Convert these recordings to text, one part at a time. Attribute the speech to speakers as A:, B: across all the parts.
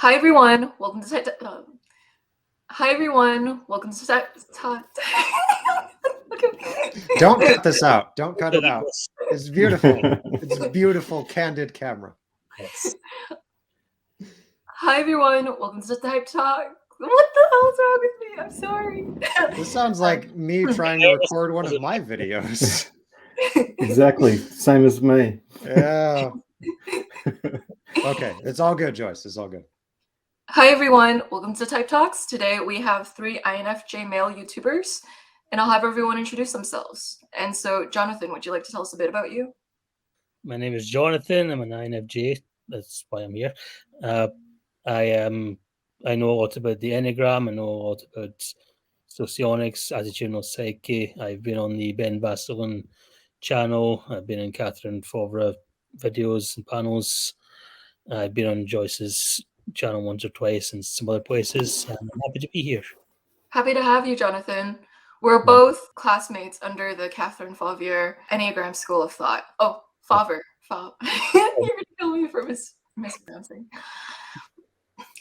A: Hi everyone, welcome to Hi everyone, welcome to
B: Don't cut this out. Don't cut it out. It's beautiful. It's beautiful, candid camera.
C: Yes.
A: Hi everyone, welcome to Type Talk. What the hell's wrong with me? I'm sorry.
B: This sounds like me trying to record one of my videos.
C: Exactly. Same as me.
B: Yeah. Okay. It's all good, Joyce. It's all good.
A: Hi everyone, welcome to Type Talks. Today we have 3 INFJ male YouTubers, and I'll have everyone introduce themselves. And so, Jonathan, would you like to tell us a bit about you?
D: My name is Jonathan. I'm an INFJ. That's why I'm here. I know a lot about the Enneagram. I know a lot about socionics, attitudinal psyche. I've been on the Ben Vasselin channel. I've been in Catherine Favre videos and panels. I've been on Joyce's channel once or twice and some other places. And I'm happy to be here.
A: Happy to have you, Jonathan. We're both classmates under the Catherine Favre Enneagram School of Thought. Oh, Favre. You're going to kill me for mispronouncing.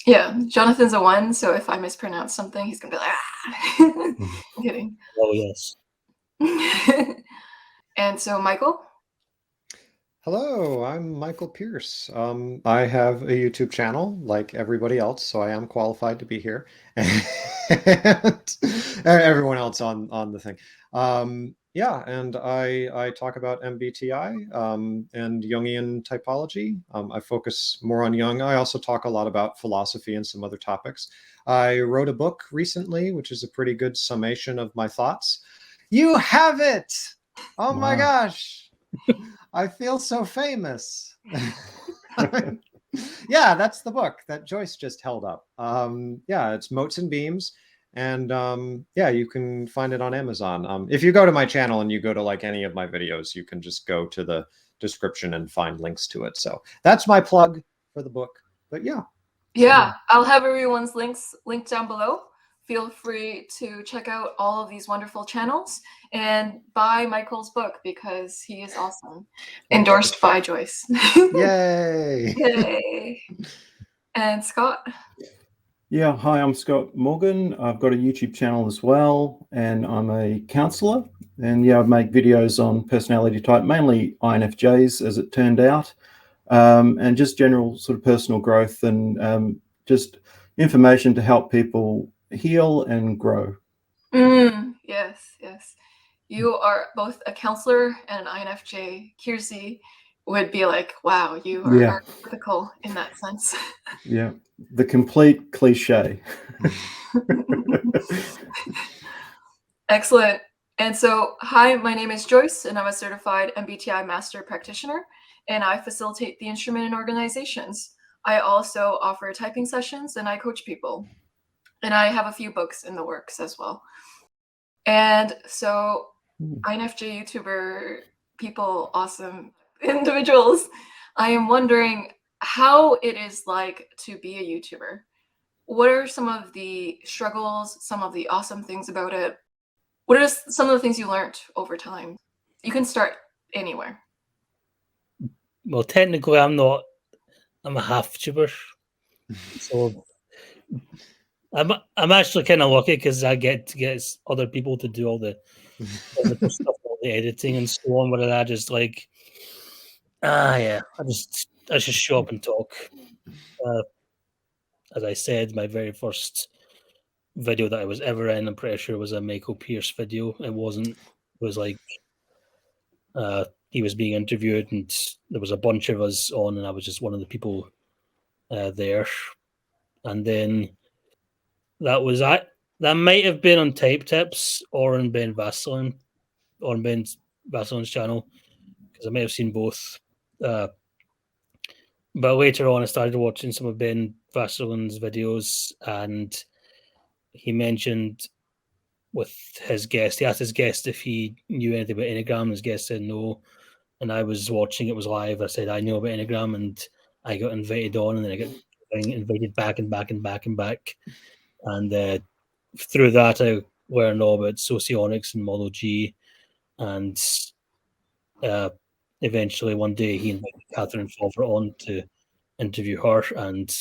A: Yeah, Jonathan's a 1, so if I mispronounce something, he's going to be like, ah. I'm kidding.
D: Oh, yes.
A: And so, Michael?
B: Hello, I'm Michael Pierce. I have a YouTube channel like everybody else, so I am qualified to be here. And everyone else on the thing. Yeah, and I talk about MBTI and Jungian typology. I focus more on Jung. I also talk a lot about philosophy and some other topics. I wrote a book recently, which is a pretty good summation of my thoughts. You have it! Oh my gosh! I feel so famous. Yeah, that's the book that Joyce just held up. Yeah, it's Motes and Beams. And yeah, you can find it on Amazon. If you go to my channel and you go to like any of my videos, you can just go to the description and find links to it. So that's my plug for the book. But yeah.
A: Yeah, I'll have everyone's links linked down below. Feel free to check out all of these wonderful channels and buy Michael's book because he is awesome. Endorsed by Joyce.
B: Yay!
A: Yay! And Scott?
C: Yeah, hi, I'm Scott Morgan. I've got a YouTube channel as well, and I'm a counsellor. And yeah, I make videos on personality type, mainly INFJs, as it turned out, and just general sort of personal growth and just information to help people heal and grow.
A: Yes. You are both a counselor and an INFJ. Kiersey would be like, wow, you are very typical in that sense.
C: Yeah, the complete cliche.
A: Excellent. And so, hi, my name is Joyce, and I'm a certified MBTI master practitioner, and I facilitate the instrument in organizations. I also offer typing sessions, and I coach people. And I have a few books in the works as well. And so, INFJ YouTuber people, awesome individuals, I am wondering how it is like to be a YouTuber. What are some of the struggles, some of the awesome things about it? What are some of the things you learned over time? You can start anywhere.
D: Well, technically, I'm a half tuber. So I'm actually kind of lucky because I get to get other people to do all the stuff, all the editing and so on. Where I just like, I just show up and talk. As I said, my very first video that I was ever in, I'm pretty sure, was a Michael Pierce video. It was like he was being interviewed, and there was a bunch of us on, and I was just one of the people there. And then that was that might have been on Type Tips or on Ben Vasselin's channel, because I may have seen both. But later on, I started watching some of Ben Vasselin's videos, and he mentioned with his guest, he asked his guest if he knew anything about Enneagram. His guest said no, and I was watching, it was live. I said I know about Enneagram, and I got invited on, and then I got invited back and back and back and back. And through that, I learned all about socionics and Model G. And eventually, one day, he invited Catherine Favre on to interview her. And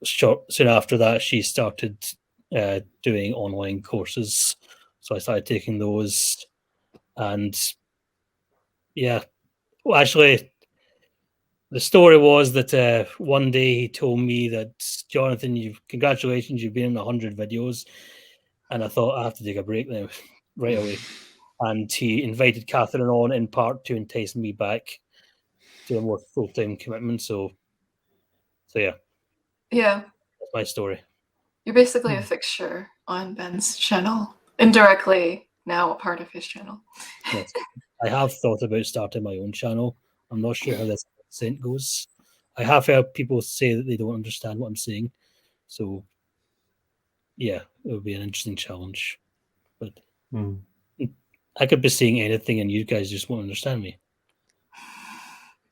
D: soon after that, she started doing online courses. So I started taking those. And yeah, well, actually, the story was that one day he told me that, Jonathan, congratulations, you've been in 100 videos. And I thought, I have to take a break now, right away. And he invited Catherine on in part to entice me back to a more full-time commitment. So yeah,
A: Yeah,
D: that's my story.
A: you're basically a fixture on Ben's channel. Indirectly, now a part of his channel.
D: Yes. I have thought about starting my own channel. I'm not sure how this accent goes. I have heard people say that they don't understand what I'm saying. So yeah, it would be an interesting challenge. But I could be saying anything and you guys just won't understand me.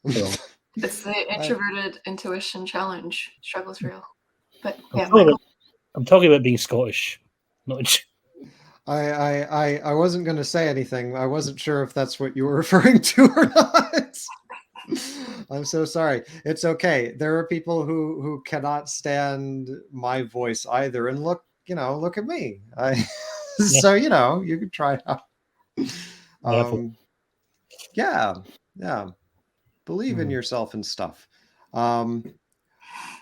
D: So,
A: It's the introverted intuition challenge. Struggle's real. But yeah,
D: I'm talking about being Scottish. Not.
B: I wasn't going to say anything. I wasn't sure if that's what you were referring to or not. I'm so sorry. It's okay. There are people who cannot stand my voice either. And look at me. So, you can try it out. Yeah. Believe in yourself and stuff.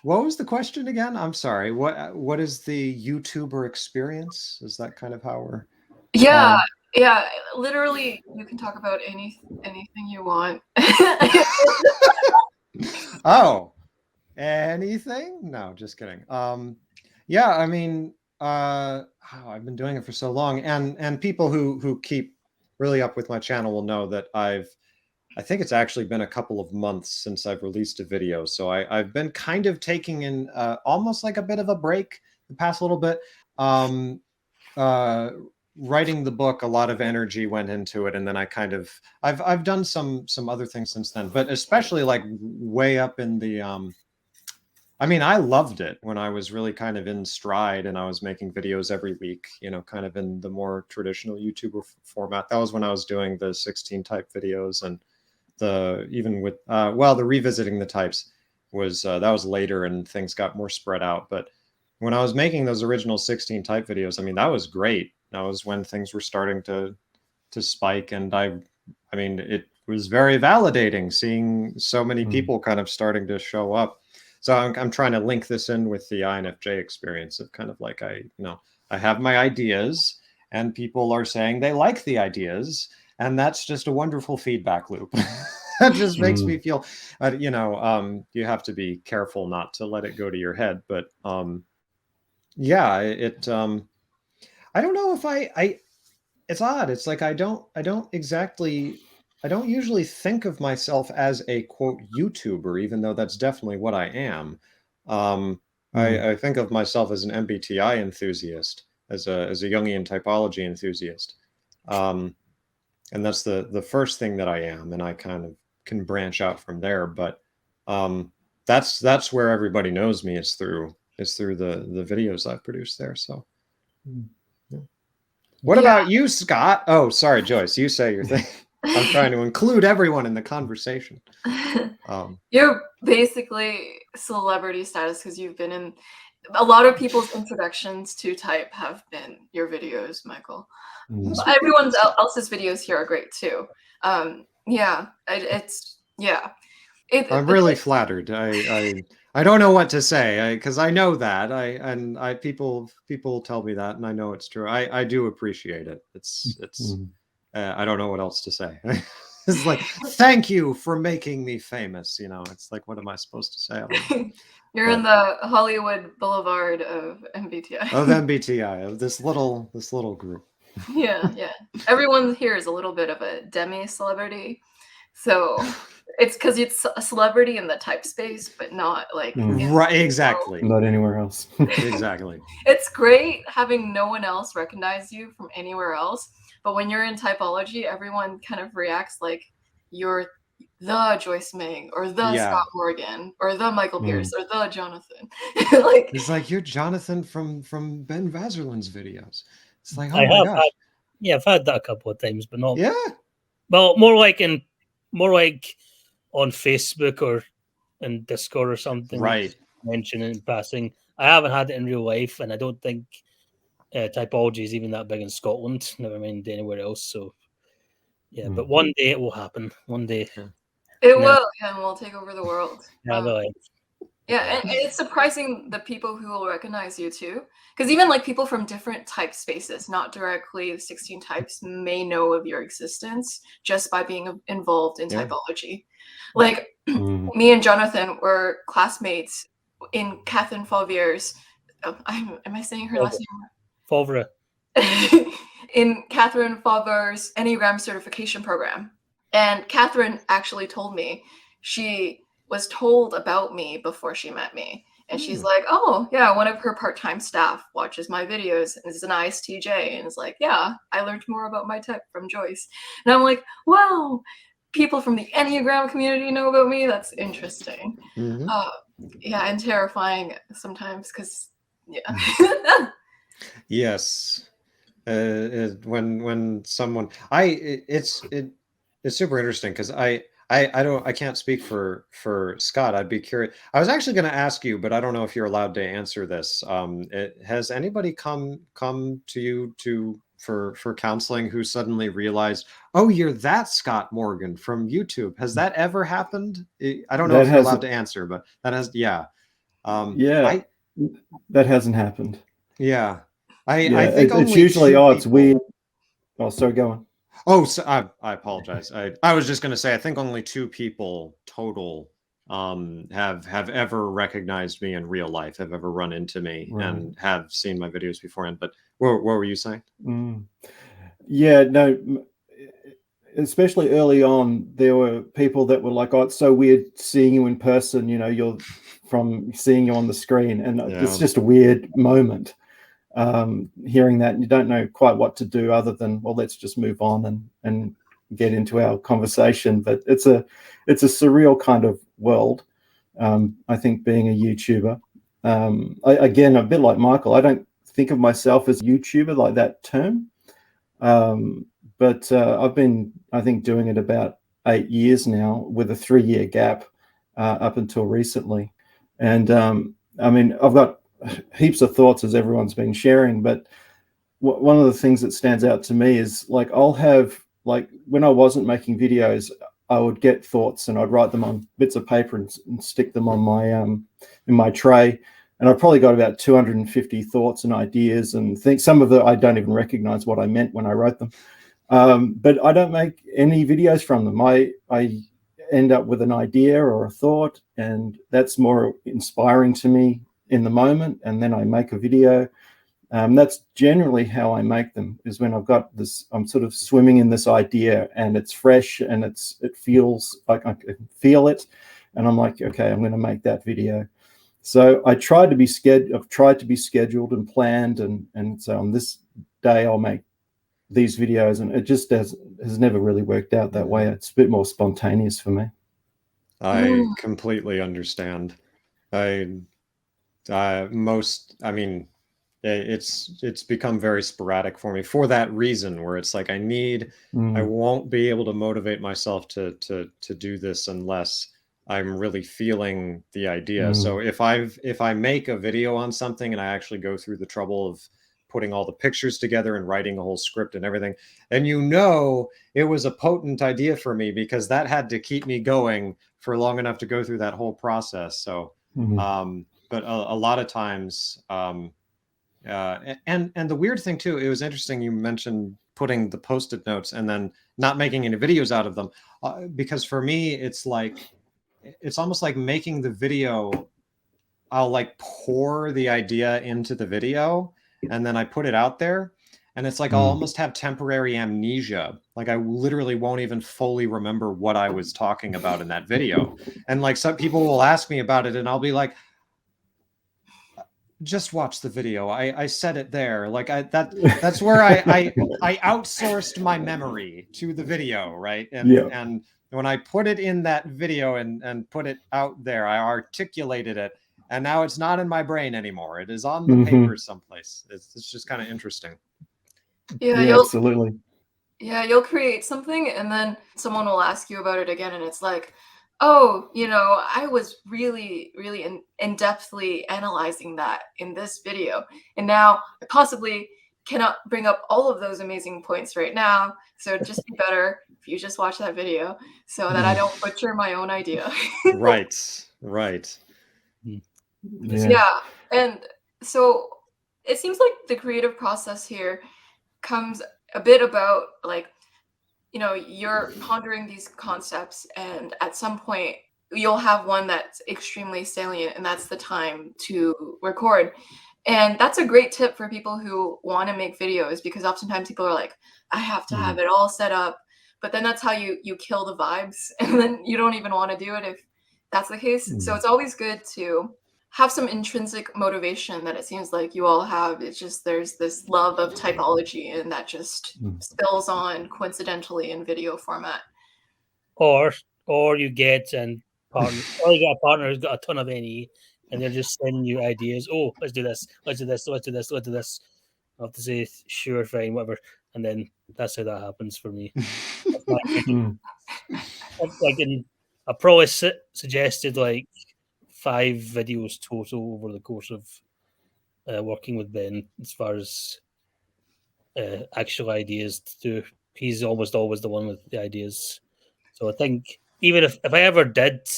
B: What was the question again? I'm sorry. What is the YouTuber experience? Is that kind of how we're?
A: Yeah. Literally, you can talk about anything you want.
B: Oh, anything? No, just kidding. Yeah, I mean, I've been doing it for so long, and people who keep really up with my channel will know that I think it's actually been a couple of months since I've released a video. So I've been kind of taking in almost like a bit of a break the past little bit. Writing the book, a lot of energy went into it. And then I've done some other things since then, but especially like way up in the, I mean, I loved it when I was really kind of in stride and I was making videos every week, kind of in the more traditional YouTuber format. That was when I was doing the 16 type videos, and the revisiting the types was that was later and things got more spread out. But when I was making those original 16 type videos, I mean, that was great. That was when things were starting to spike, and I mean, it was very validating seeing so many people kind of starting to show up. So I'm trying to link this in with the INFJ experience of kind of like I have my ideas and people are saying they like the ideas, and that's just a wonderful feedback loop. That just makes me feel, you have to be careful not to let it go to your head. But yeah, I don't know if it's odd. It's like I don't usually think of myself as a quote YouTuber, even though that's definitely what I am. I think of myself as an MBTI enthusiast, as a Jungian typology enthusiast. And that's the first thing that I am, and I kind of can branch out from there. But that's where everybody knows me. It's through the videos I've produced there. So yeah. What about you, Scott? Oh, sorry, Joyce, you say your thing. I'm trying to include everyone in the conversation.
A: You're basically celebrity status because you've been in a lot of people's introductions to type have been your videos, Michael. Everyone else's videos here are great too. I'm
B: really flattered. I don't know what to say because I know that people tell me that, and I know it's true. I do appreciate it. It's I don't know what else to say. It's like, thank you for making me famous. It's like, what am I supposed to say?
A: You're in the Hollywood Boulevard of MBTI.
B: Of MBTI, of this little group.
A: Yeah. Everyone here is a little bit of a demi-celebrity. So it's because it's a celebrity in the type space, but not like
B: right, exactly.
C: Not anywhere else.
B: Exactly.
A: It's great having no one else recognize you from anywhere else. But when you're in typology, everyone kind of reacts like you're the Joyce Ming or the Scott Morgan or the Michael Pierce or the Jonathan.
B: It's like, you're Jonathan from Ben Vaserland's videos. It's like, oh my gosh.
D: I've had that a couple of times, but not.
B: Yeah.
D: Well, more like on Facebook or in Discord or something.
B: Right.
D: mention in passing. I haven't had it in real life, and I don't think typology is even that big in Scotland, never mind anywhere else. So, yeah, but one day it will happen. One day.
A: It will, and we'll take over the world.
D: Yeah,
A: yeah, and it's surprising the people who will recognize you too. Because even like people from different type spaces, not directly the 16 types, may know of your existence just by being involved in typology. Like me and Jonathan were classmates in Catherine Fauvier's. Am I saying her last name?
D: Fauvre.
A: In Catherine Fauvier's Enneagram certification program. And Catherine actually told me she was told about me before she met me. And she's like, oh, yeah, one of her part-time staff watches my videos and is an ISTJ. And is like, yeah, I learned more about my type from Joyce. And I'm like, wow, people from the Enneagram community know about me. That's interesting. Yeah, and terrifying sometimes because, yeah.
B: Yes. When someone it's super interesting because I can't speak for Scott. I'd be curious. I was actually going to ask you, but I don't know if you're allowed to answer this. Has anybody come to you for counseling who suddenly realized, oh, you're that Scott Morgan from YouTube? Has that ever happened? I don't know if you're allowed to answer, but that has, yeah.
C: That hasn't happened.
B: Yeah. I think
C: it's usually, it's weird. Oh, sorry, go on.
B: Oh, so I apologize. I was just going to say, I think only 2 people total have ever recognized me in real life, have ever run into me and have seen my videos beforehand. But what were you saying?
C: Yeah, no, especially early on, there were people that were like, oh, it's so weird seeing you in person. You know, you're from seeing you on the screen. And it's just a weird moment. Hearing that, and you don't know quite what to do other than, well, let's just move on and get into our conversation. But it's a surreal kind of world. I think being a YouTuber, again, a bit like Michael, I don't think of myself as a YouTuber, like that term. But I've been, I think, doing it about 8 years now with a 3-year gap up until recently. And I mean, I've got heaps of thoughts as everyone's been sharing, but one of the things that stands out to me is like I'll have, like, when I wasn't making videos, I would get thoughts and I'd write them on bits of paper and stick them on my in my tray, and I've probably got about 250 thoughts and ideas and things. Some of them I don't even recognize what I meant when I wrote them, but I don't make any videos from them. I end up with an idea or a thought, and that's more inspiring to me in the moment, and then I make a video. That's generally how I make them, is when I've got this, I'm sort of swimming in this idea and it's fresh and it feels like I can feel it, and I'm like, okay, I'm going to make that video. So I've tried to be scheduled and planned, and so on this day I'll make these videos, and it just has never really worked out that way. It's a bit more spontaneous for me.
B: I completely understand. I mean, it's become very sporadic for me for that reason, where it's like I won't be able to motivate myself to do this unless I'm really feeling the idea. So if I make a video on something and I actually go through the trouble of putting all the pictures together and writing the whole script and everything, and it was a potent idea for me because that had to keep me going for long enough to go through that whole process. So but a lot of times, and the weird thing too, it was interesting you mentioned putting the Post-it notes and then not making any videos out of them, because for me it's almost like making the video. I'll like pour the idea into the video and then I put it out there, and it's like I'll almost have temporary amnesia. Like I literally won't even fully remember what I was talking about in that video. And like some people will ask me about it and I'll be like, just watch the video. I said it there. Like that's where I outsourced my memory to the video, right? And when I put it in that video and put it out there, I articulated it, and now it's not in my brain anymore. It is on the paper someplace. It's just kind of interesting.
A: Yeah,
C: absolutely.
A: Yeah, you'll create something and then someone will ask you about it again, and it's like, Oh, I was really, really in-depthly analyzing that in this video. And now I possibly cannot bring up all of those amazing points right now. So it'd just be better if you just watch that video so that I don't butcher my own idea.
B: Right.
A: Yeah. And so it seems like the creative process here comes a bit about like, you're pondering these concepts, and at some point you'll have one that's extremely salient, and that's the time to record. And that's a great tip for people who want to make videos, because oftentimes people are like, I have to have it all set up. But then that's how you kill the vibes, and then you don't even want to do it if that's the case. So it's always good to have some intrinsic motivation that it seems like you all have. It's just there's this love of typology, and that just spills on coincidentally in video format.
D: Or you get a partner who's got a ton of NE, and they're just sending you ideas. Oh, let's do this. Let's do this. Let's do this. Let's do this. I have to say, sure, fine, whatever. And then that's how that happens for me. I probably suggested like 5 videos total over the course of working with Ben as far as actual ideas to do. He's almost always the one with the ideas. So I think even if I ever did,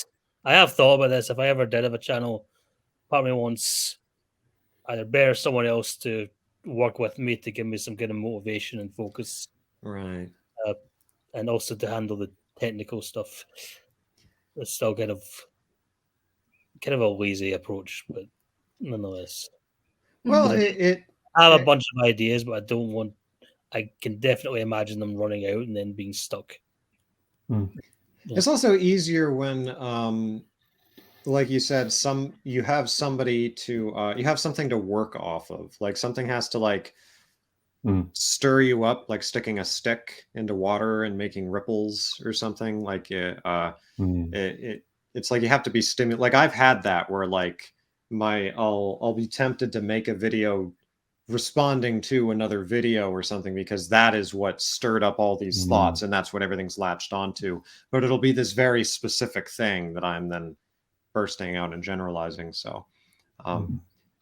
D: I have thought about this, if I ever did have a channel, part of me wants either Ben or someone else to work with me to give me some kind of motivation and focus.
B: Right.
D: And also to handle the technical stuff. It's still kind of a lazy approach, but nonetheless.
B: Well,
D: I have a bunch of ideas, but I can definitely imagine them running out and then being stuck.
B: It's also easier when, like you said, you have somebody to, you have something to work off of. Like something has to like stir you up, like sticking a stick into water and making ripples or something. Like it's like you have to be stimulated. Like I've had that where like I'll be tempted to make a video responding to another video or something, because that is what stirred up all these thoughts, and that's what everything's latched onto. But it'll be this very specific thing that I'm then bursting out and generalizing. So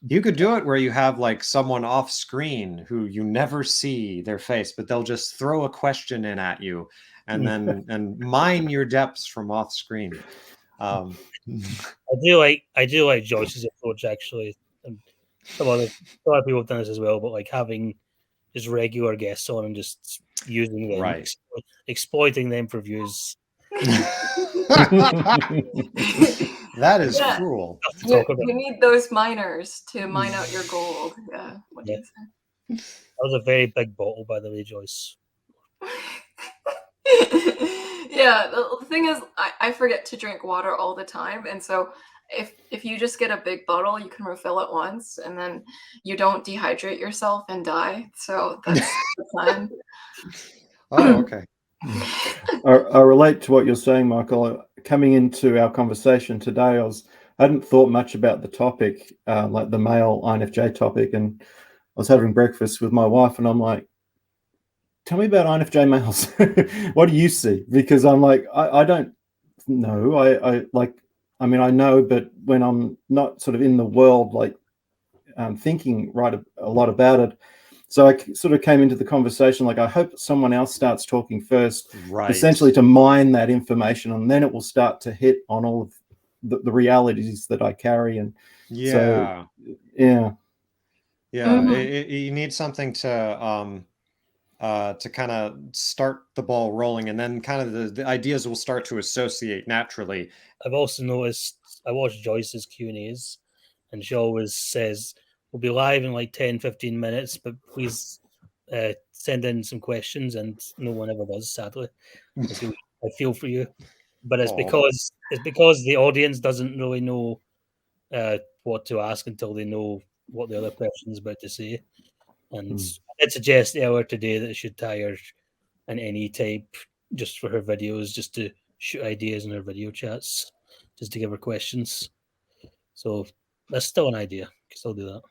B: you could do it where you have like someone off screen who you never see their face, but they'll just throw a question in at you and then and mine your depths from off screen.
D: I do like Joyce's approach, actually. And some other people have done this as well, but like having just regular guests on and just using them, exploiting them for views.
B: That is cruel.
A: You need those miners to mine out your gold. Yeah. What do you say?
D: That was a very big bottle, by the way, Joyce.
A: Yeah, the thing is, I forget to drink water all the time, and so if you just get a big bottle, you can refill it once, and then you don't dehydrate yourself and die. So that's the plan.
B: Oh, okay.
C: I relate to what you're saying, Michael. Coming into our conversation today, I hadn't thought much about the topic, like the male INFJ topic, and I was having breakfast with my wife, and I'm like, tell me about INFJ males. What do you see? Because I'm like, I don't know. I mean, I know, but when I'm not sort of in the world, like thinking a lot about it. So I sort of came into the conversation like, I hope someone else starts talking first, essentially to mine that information, and then it will start to hit on all of the realities that I carry. And you
B: need something to kind of start the ball rolling, and then kind of the ideas will start to associate naturally.
D: I've also noticed, I watch Joyce's Q&As, and she always says, we'll be live in like 10-15 minutes, but please send in some questions, and no one ever does, sadly. I feel for you. But it's because the audience doesn't really know what to ask until they know what the other person's about to say. And I'd suggest earlier today that I should hire an NE type just for her videos, just to shoot ideas in her video chats, just to give her questions. So that's still an idea. I can still do that.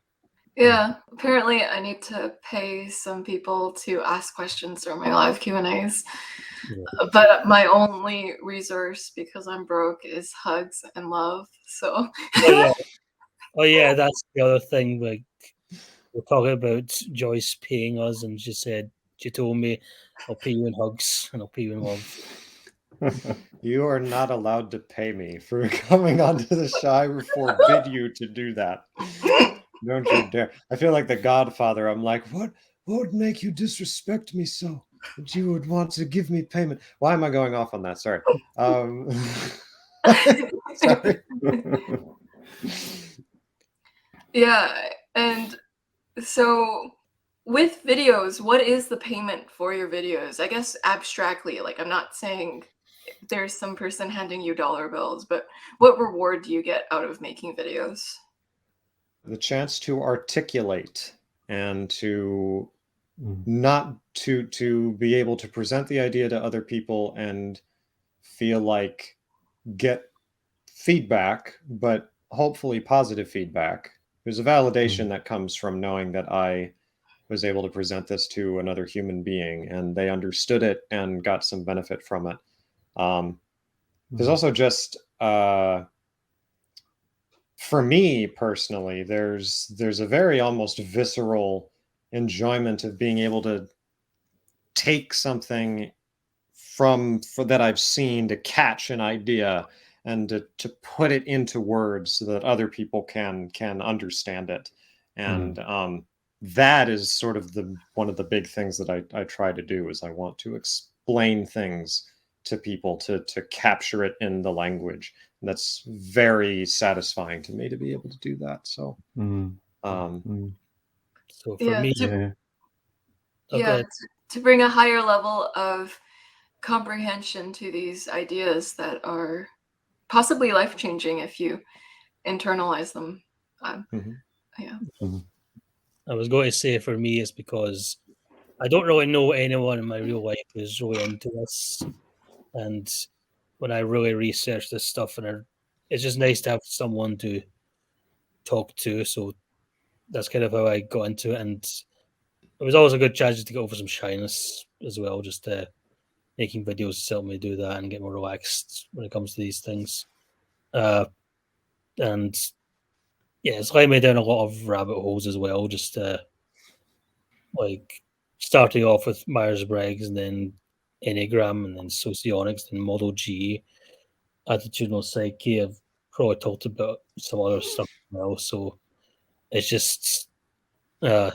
A: Yeah, apparently I need to pay some people to ask questions during my live Q&As. But my only resource, because I'm broke, is hugs and love. So
D: Oh yeah, that's the other thing. Like, we're talking about Joyce paying us, and she told me, "I'll pay you in hugs and I'll pay you in love."
B: You are not allowed to pay me for coming onto the show. I forbid you to do that. Don't you dare. I feel like the Godfather. I'm like, what would make you disrespect me so that you would want to give me payment? Why am I going off on that? Sorry. Sorry.
A: yeah, and so with videos, what is the payment for your videos? I guess abstractly, like I'm not saying there's some person handing you dollar bills, but what reward do you get out of making videos?
B: The chance to articulate and to not to be able to present the idea to other people and feel like get feedback, but hopefully positive feedback. There's a validation that comes from knowing that I was able to present this to another human being and they understood it and got some benefit from it. There's also just for me personally, there's a very almost visceral enjoyment of being able to take something that I've seen, to catch an idea and to put it into words so that other people can understand it. And that is sort of one of the big things that I try to do, is I want to explain things to people, to capture it in the language. And that's very satisfying to me to be able to do that. So
D: So for me,
A: to bring a higher level of comprehension to these ideas that are possibly life-changing if you internalize them.
D: I was going to say for me, it's because I don't really know anyone in my real life who's really into this. And when I really research this stuff, it's just nice to have someone to talk to. So that's kind of how I got into it. And it was always a good chance to get over some shyness as well. Just making videos help me do that and get more relaxed when it comes to these things. And yeah, it's led me down a lot of rabbit holes as well. Just like starting off with Myers-Briggs and then Enneagram and then Socionics and Model G, attitudinal psyche. I've probably talked about some other stuff as well. So it's just, again,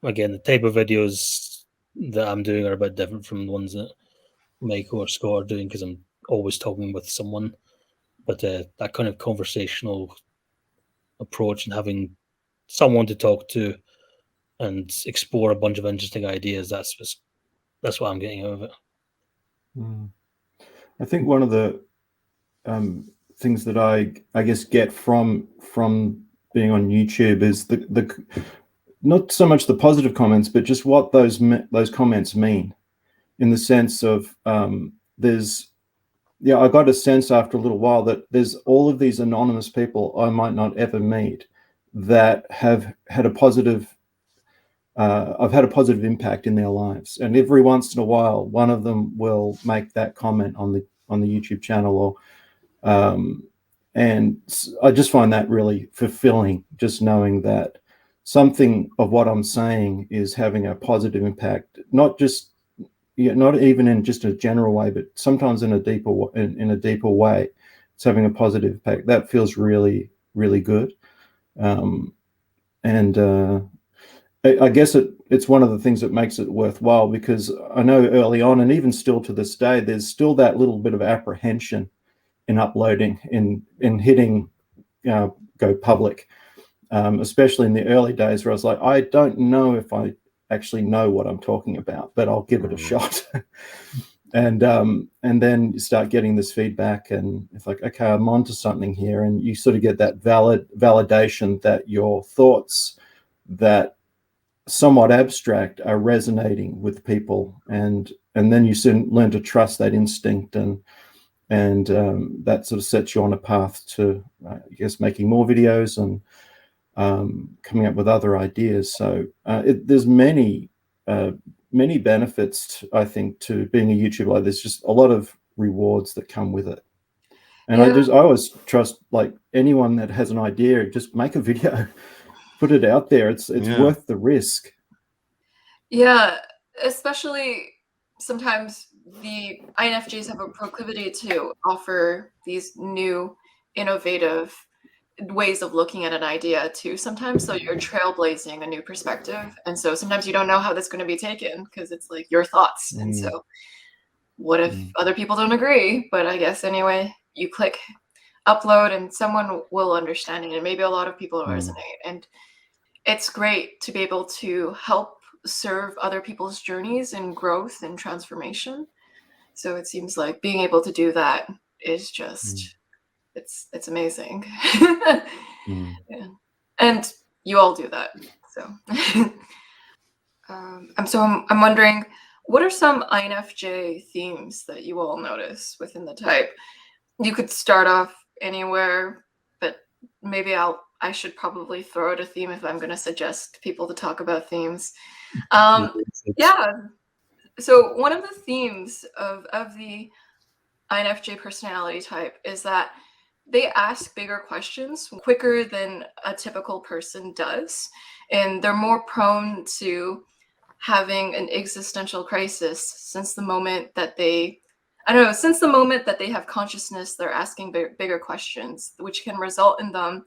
D: the type of videos that I'm doing are a bit different from the ones that Michael or Scott are doing, because I'm always talking with someone. But that kind of conversational approach and having someone to talk to and explore a bunch of interesting ideas, that's what I'm getting out of it.
C: I think one of the things that I guess get from being on YouTube is the not so much the positive comments, but just what those comments mean, in the sense of I got a sense after a little while that there's all of these anonymous people I might not ever meet that have had a positive I've had a positive impact in their lives, and every once in a while one of them will make that comment on the YouTube channel, and I just find that really fulfilling, just knowing that something of what I'm saying is having a positive impact, not even in just a general way, but sometimes in a deeper way. It's having a positive impact. That feels really, really good. I guess it's one of the things that makes it worthwhile, because I know early on, and even still to this day, there's still that little bit of apprehension in uploading, in hitting go public, especially in the early days, where I was like, I don't know if I actually know what I'm talking about, but I'll give it a shot. And then you start getting this feedback, and it's like, okay, I'm onto something here, and you sort of get that validation that your thoughts, that somewhat abstract, are resonating with people, and then you soon learn to trust that instinct, and that sort of sets you on a path to, I guess, making more videos and coming up with other ideas. So there's many many benefits, I think, to being a YouTuber. There's just a lot of rewards that come with it. And
A: Yeah.
C: I always trust, like, anyone that has an idea, just make a video, put it out there. It's worth the risk.
A: Yeah, especially sometimes the INFJs have a proclivity to offer these new, innovative ways of looking at an idea too sometimes. So you're trailblazing a new perspective. And so sometimes you don't know how that's going to be taken because it's like your thoughts. And so what if other people don't agree? But I guess anyway, you click upload and someone will understand it. And maybe a lot of people resonate. And it's great to be able to help serve other people's journeys and growth and transformation. So it seems like being able to do that is just it's amazing. Yeah. And you all do that. So I'm wondering, what are some INFJ themes that you all notice within the type? You could start off anywhere, but maybe I should probably throw out a theme if I'm going to suggest people to talk about themes. Yeah. So one of the themes of the INFJ personality type is that they ask bigger questions quicker than a typical person does. And they're more prone to having an existential crisis since the moment that they have consciousness, they're asking bigger questions, which can result in them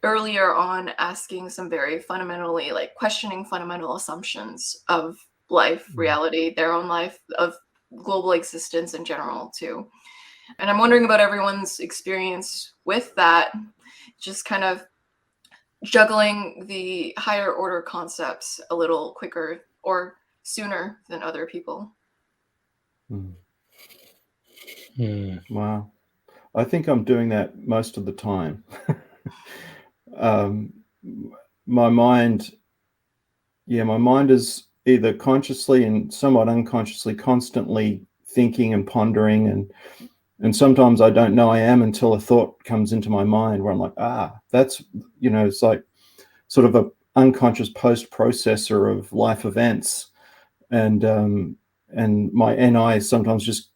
A: earlier on asking some very fundamentally, like, questioning fundamental assumptions of life, reality, their own life, of global existence in general too. And I'm wondering about everyone's experience with that, just kind of juggling the higher order concepts a little quicker or sooner than other people.
C: Wow. I think I'm doing that most of the time. My mind is either consciously and somewhat unconsciously constantly thinking and pondering, and sometimes I don't know I am until a thought comes into my mind where I'm like, that's, it's like sort of a unconscious post-processor of life events, and my NI is sometimes just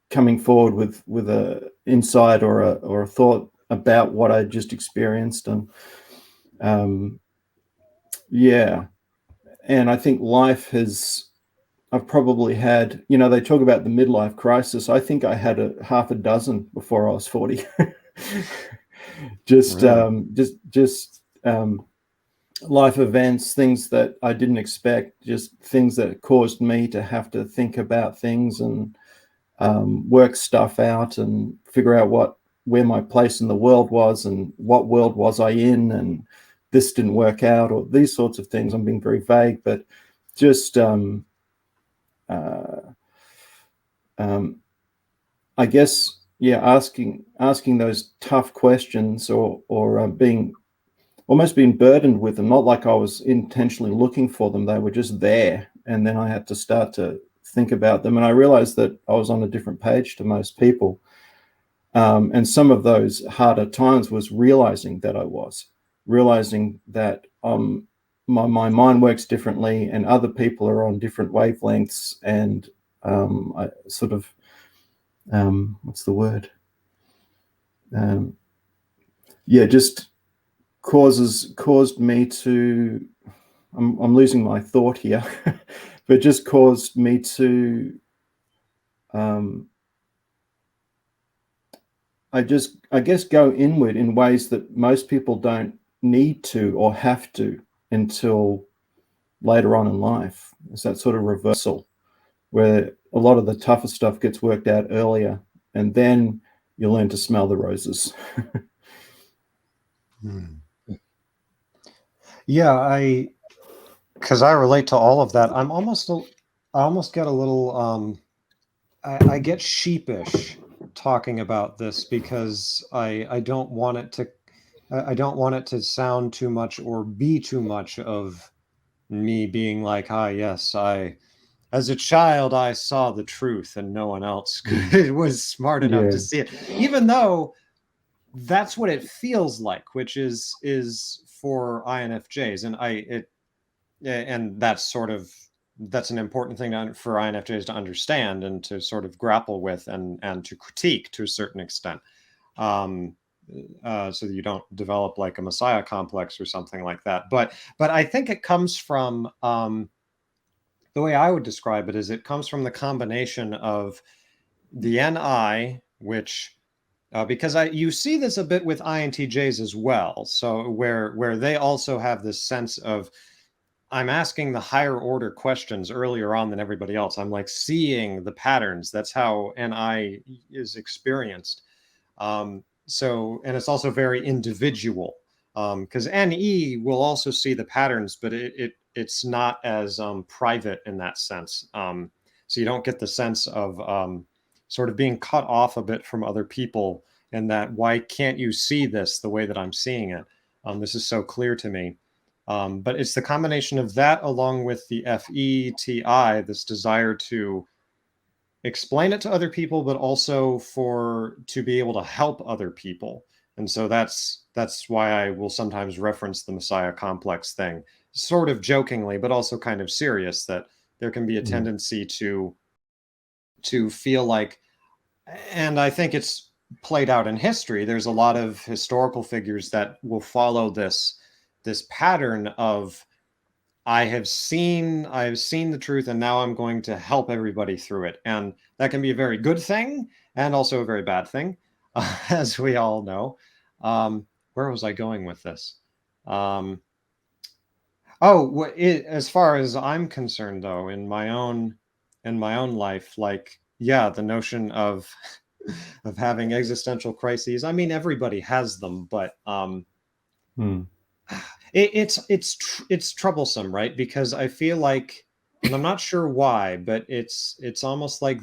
C: coming forward with a insight or a thought about what I just experienced. And and I think I've probably had, they talk about the midlife crisis. I think I had half a dozen before I was 40. Just life events, things that I didn't expect, just things that caused me to have to think about things and work stuff out and figure out where my place in the world was and what world was I in, and this didn't work out, or these sorts of things. I'm being very vague, but just I guess, asking those tough questions, or being burdened with them. Not like I was intentionally looking for them; they were just there, and then I had to start to think about them. And I realized that I was on a different page to most people. And some of those harder times was realizing that my mind works differently, and other people are on different wavelengths, and I sort of what's the word? Just caused me to. I'm losing my thought here, but just caused me to. I guess go inward in ways that most people don't need to or have to until later on in life. It's that sort of reversal where a lot of the tougher stuff gets worked out earlier, and then you learn to smell the roses.
B: Yeah, because I relate to all of that. I almost get a little, I get sheepish talking about this because I don't want it to sound too much or be too much of me being like, yes, as a child, I saw the truth and no one else was smart enough to see it, even though that's what it feels like, which is for INFJs. And that's sort of that's an important thing for INFJs to understand and to sort of grapple with and to critique to a certain extent, so that you don't develop like a messiah complex or something like that. But I think it comes from, the way I would describe it is it comes from the combination of the NI, which because you see this a bit with INTJs as well. So where they also have this sense of, I'm asking the higher order questions earlier on than everybody else. I'm like seeing the patterns. That's how NI is experienced. So, and it's also very individual, because NE will also see the patterns, but it's not as private in that sense. So you don't get the sense of sort of being cut off a bit from other people, and that, why can't you see this the way that I'm seeing it? This is so clear to me. But it's the combination of that along with the FETI, this desire to explain it to other people, but also to be able to help other people. And so that's why I will sometimes reference the Messiah complex thing, sort of jokingly, but also kind of serious, that there can be a tendency to feel like, and I think it's played out in history. There's a lot of historical figures that will follow this pattern of, I've seen the truth, and now I'm going to help everybody through it. And that can be a very good thing and also a very bad thing, as we all know. Where was I going with this? As far as I'm concerned, though, in my own life, like, yeah, the notion of having existential crises. I mean, everybody has them, but it's troublesome, right? Because I feel like, and I'm not sure why, but it's almost like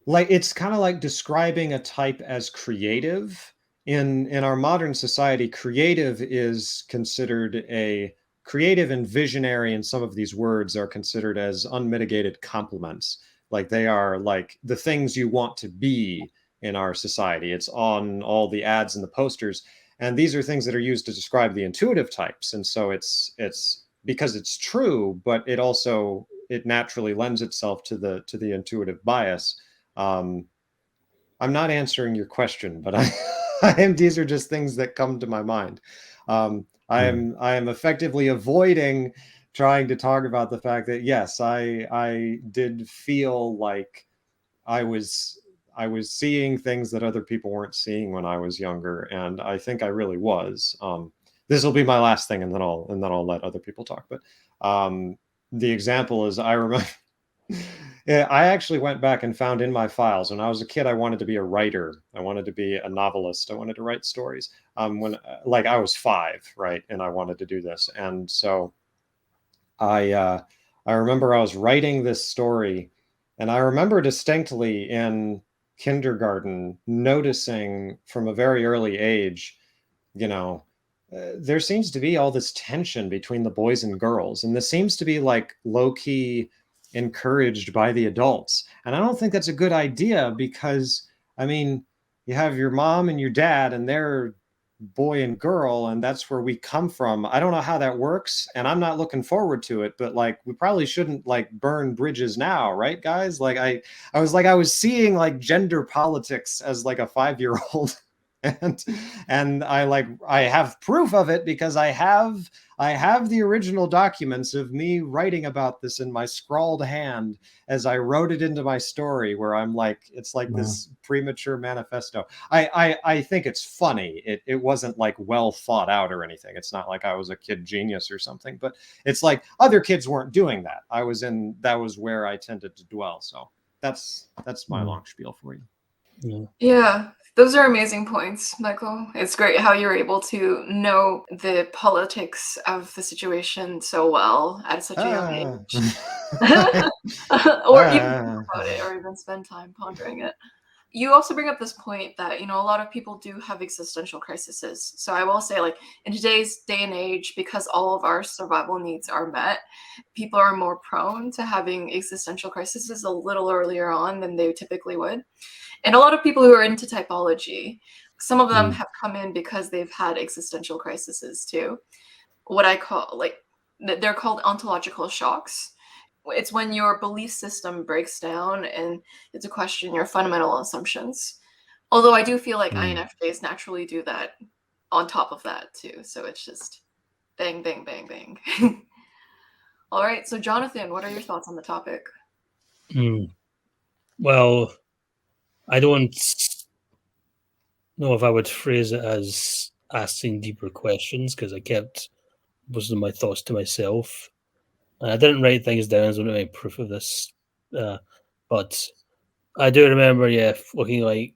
B: it's kind of like describing a type as creative. In our modern society, creative is considered creative and visionary, and some of these words are considered as unmitigated compliments. Like, they are like the things you want to be in our society. It's on all the ads and the posters. And these are things that are used to describe the intuitive types. And so it's because it's true, but it naturally lends itself to the intuitive bias. I'm not answering your question, but these are just things that come to my mind. I am effectively avoiding trying to talk about the fact that, yes, I did feel like I was seeing things that other people weren't seeing when I was younger, and I think I really was. This will be my last thing, and then I'll let other people talk. But the example is, I remember I actually went back and found in my files, when I was a kid, I wanted to be a writer. I wanted to be a novelist. I wanted to write stories. When like I was 5, right, and I wanted to do this, and so I remember I was writing this story, and I remember distinctly in kindergarten noticing from a very early age, there seems to be all this tension between the boys and girls, and this seems to be like low-key encouraged by the adults. And I don't think that's a good idea, because, I mean, you have your mom and your dad, and they're boy and girl, and that's where we come from. I don't know how that works, and I'm not looking forward to it, but like, we probably shouldn't like burn bridges now, right, guys? Like, I was seeing like gender politics as like a 5-year-old. and I have proof of it, because I have the original documents of me writing about this in my scrawled hand as I wrote it into my story, where I'm like, it's like this premature manifesto. I think it's funny. It wasn't like well thought out or anything. It's not like I was a kid genius or something, but it's like other kids weren't doing that. That was where I tended to dwell. So that's my long spiel for you.
A: Yeah, those are amazing points, Michael. It's great how you're able to know the politics of the situation so well at such a young age. Or even think about it, or even spend time pondering it. You also bring up this point that, a lot of people do have existential crises. So I will say, like, in today's day and age, because all of our survival needs are met, people are more prone to having existential crises a little earlier on than they typically would. And a lot of people who are into typology, some of them have come in because they've had existential crises too. What I call, like, they're called ontological shocks. it's when your belief system breaks down and it's a question your fundamental assumptions. Although I do feel like INFJs naturally do that on top of that too. So it's just bang, bang, bang, bang. All right. So Jonathan, what are your thoughts on the topic?
D: Well, I don't know if I would phrase it as asking deeper questions, because I kept most of my thoughts to myself. And I didn't write things down, so I don't have any proof of this. But I do remember, looking like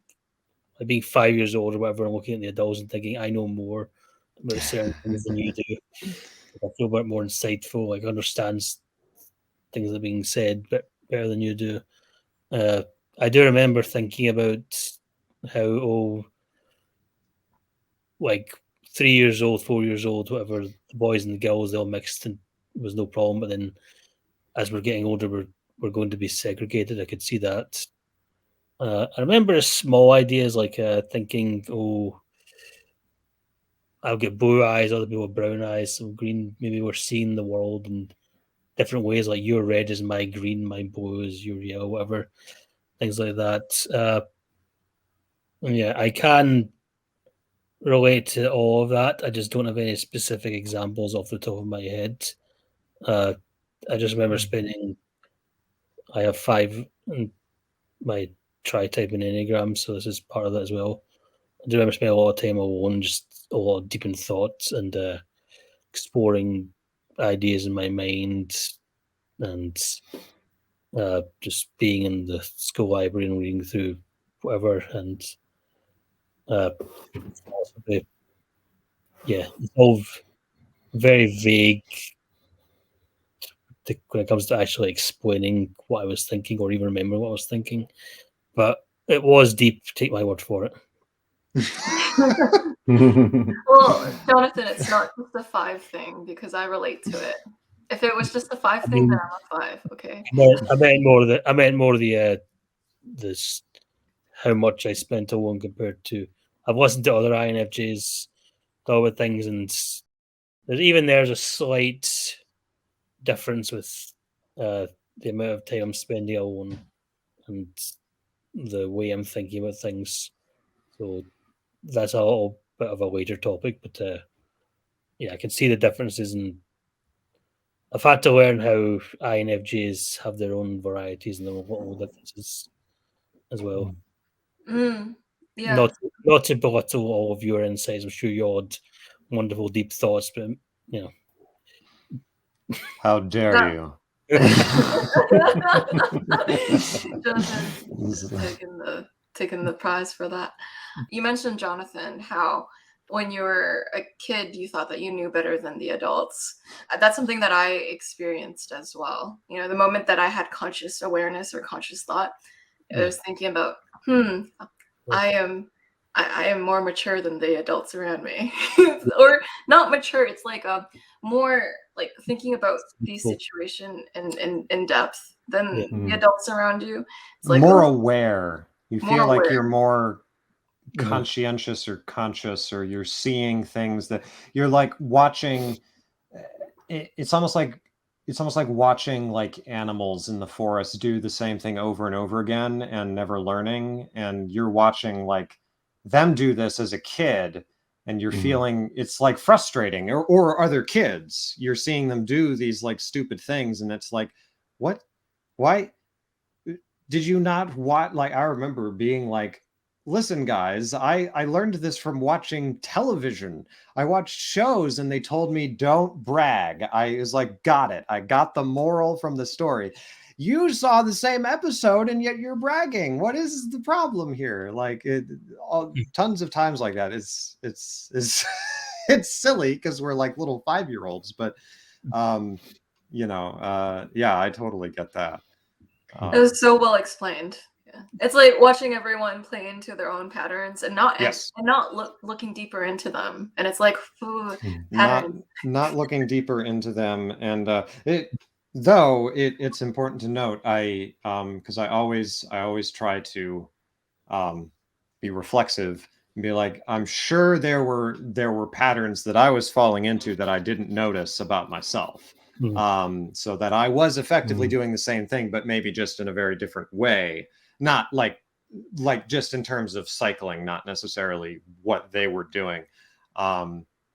D: being 5 years old or whatever, and looking at the adults and thinking, I know more about certain things than you do. I feel a bit more insightful, like understands things that are being said better than you do. I do remember thinking about how, like 3 years old, 4 years old, whatever, the boys and the girls, they all mixed and it was no problem. But then as we're getting older, we're going to be segregated. I could see that. I remember small ideas like thinking, I'll get blue eyes, other people have brown eyes, some green. Maybe we're seeing the world in different ways, like your red is my green, my blue is your yellow, whatever, things like that. I can relate to all of that. I just don't have any specific examples off the top of my head. I just remember I have 5 in my tri-type in Enneagram, so this is part of that as well. I do remember spending a lot of time alone, just a lot of deep in thoughts and exploring ideas in my mind, and just being in the school library and reading through whatever, and it's all very vague when it comes to actually explaining what I was thinking or even remembering what I was thinking. But it was deep, take my word for it.
A: Well, Jonathan, it's not just the 5 thing because I relate to it. If it was just the 5 thing, then I'm a 5. Okay.
D: I meant more of the this how much I spent alone compared to I've listened to other INFJs talk about things, and there's a slight difference with the amount of time I'm spending alone and the way I'm thinking about things. So that's a little bit of a later topic, but I can see the differences, and I've had to learn how INFJs have their own varieties and their own differences as well.
A: Yeah.
D: Not to belittle all of your insights. I'm sure you had wonderful, deep thoughts, but
B: How dare you?
A: Jonathan's taking the prize for that. You mentioned, Jonathan, how when you were a kid, you thought that you knew better than the adults. That's something that I experienced as well. You know, the moment that I had conscious awareness or conscious thought, I was thinking about, I am more mature than the adults around me. Or not mature, it's like more like thinking about the situation in depth than the adults around you. It's like
B: more aware. You
A: more
B: feel like
A: aware.
B: you're more conscientious or conscious, or you're seeing things that you're like watching. It's almost like watching like animals in the forest do the same thing over and over again and never learning, and you're watching like them do this as a kid, and you're feeling it's like frustrating, or other kids, you're seeing them do these like stupid things, and it's like, why did you not watch? Like, I remember being like, listen guys, I learned this from watching television. I watched shows and they told me don't brag. I was like, got it, I got the moral from the story. You saw the same episode and yet you're bragging. What is the problem here? Like, tons of times like that. It's it's silly because we're like little 5-year-olds, but I totally get that.
A: It was so well explained. Yeah. It's like watching everyone play into their own patterns and not looking deeper into them. And it's like
B: not looking deeper into them. And it's important to note, because I always try to be reflexive and be like, I'm sure there were patterns that I was falling into that I didn't notice about myself. So that I was effectively doing the same thing, but maybe just in a very different way. Not like just in terms of cycling, not necessarily what they were doing.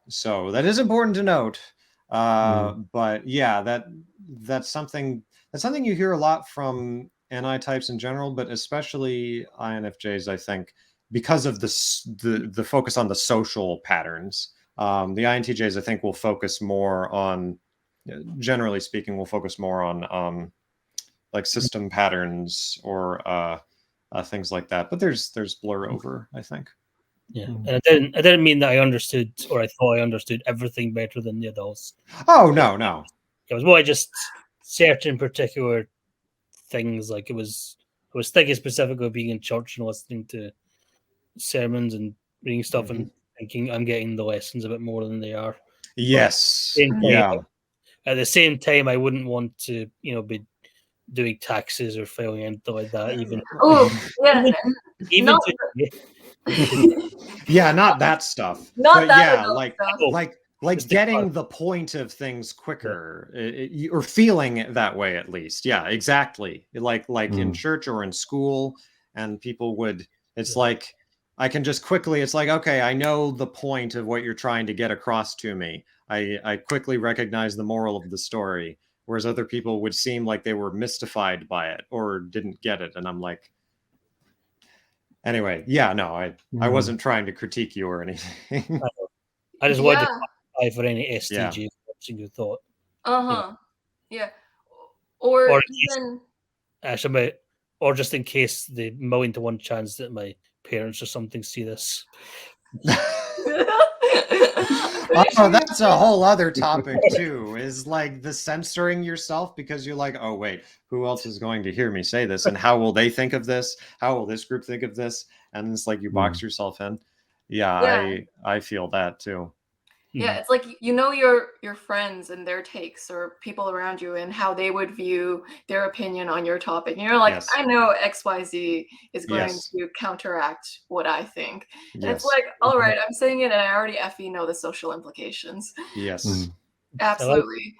B: So that is important to note. But yeah, that's something you hear a lot from NI types in general, but especially INFJs, I think, because of the focus on the social patterns. The INTJs, I think, will focus more on, generally speaking, will focus more on like system patterns or things like that. But there's blur over, I think.
D: Yeah, and I didn't mean that I understood or I thought I understood everything better than the adults.
B: Oh no.
D: It was more just certain particular things. Like I was thinking specifically of being in church and listening to sermons and reading stuff and thinking I'm getting the lessons a bit more than they are.
B: Yes.
D: At the same time, I wouldn't want to, be doing taxes or filing anything like that. Even
B: yeah, not that stuff.
A: Not
B: but
A: that
B: yeah, like getting the point of things quicker, or feeling it that way at least. Yeah, exactly. Like in church or in school, and people would. It's like I can just quickly. It's like, okay, I know the point of what you're trying to get across to me. I quickly recognize the moral of the story, whereas other people would seem like they were mystified by it or didn't get it, and I'm like. Anyway, yeah, no, I wasn't trying to critique you or anything.
D: I just wanted to qualify for any STG watching your thought.
A: Yeah. Or even
D: or just in case the 1,000,000 to 1 chance that my parents or something see this.
B: That's a whole other topic too, is like the censoring yourself because you're like, oh wait, who else is going to hear me say this, and how will they think of this, how will this group think of this, and it's like you box yourself in. I feel that too.
A: Yeah, it's like your friends and their takes or people around you and how they would view their opinion on your topic. And you're like, I know XYZ is going to counteract what I think. And it's like, all right, I'm saying it and I already effing know the social implications.
B: Yes.
A: Absolutely.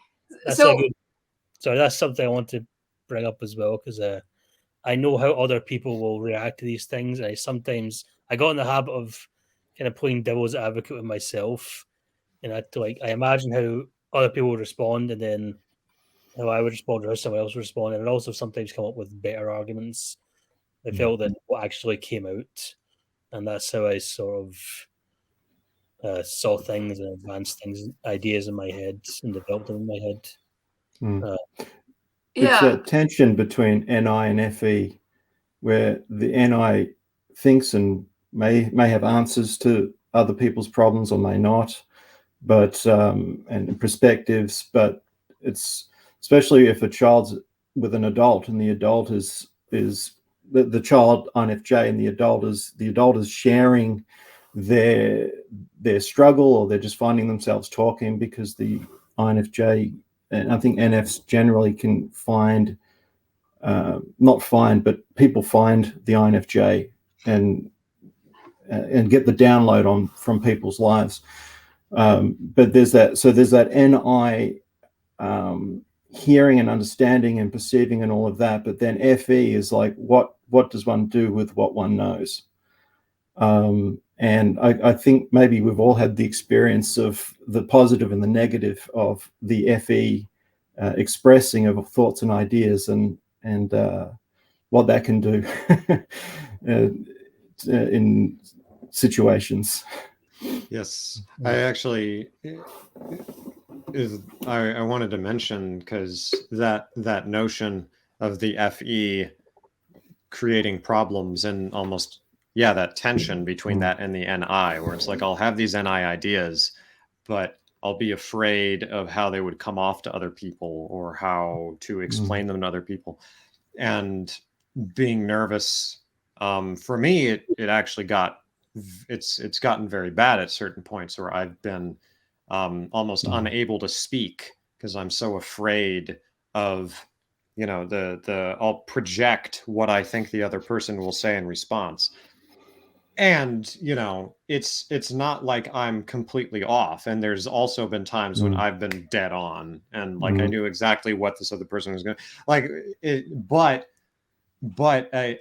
D: That's something I want to bring up as well, because I know how other people will react to these things. And I got in the habit of kind of playing devil's advocate with myself. And I imagine how other people would respond, and then how I would respond, or how someone else would respond, and also sometimes come up with better arguments. I felt that what actually came out, and that's how I sort of saw things and advanced ideas in my head, and developed them in my head.
C: It's that tension between NI and FE, where the NI thinks and may have answers to other people's problems or may not. But and perspectives, but it's especially if a child's with an adult and the adult is the child INFJ and the adult is sharing their struggle, or they're just finding themselves talking, because the INFJ, and I think NFs generally can find but people find the INFJ and get the download from people's lives. But there's that NI hearing and understanding and perceiving and all of that. But then FE is like, what does one do with what one knows? And I think maybe we've all had the experience of the positive and the negative of the FE expressing of thoughts and ideas, and what that can do in situations.
B: Yes, I actually I wanted to mention, because that notion of the FE creating problems and almost that tension between that and the NI, where it's like I'll have these NI ideas, but I'll be afraid of how they would come off to other people or how to explain them to other people, and being nervous. For me, it actually it's gotten very bad at certain points where I've been almost unable to speak because I'm so afraid of, I'll project what I think the other person will say in response. and you know, it's not like I'm completely off, and there's also been times when I've been dead on, and like I knew exactly what this other person was going to like it, but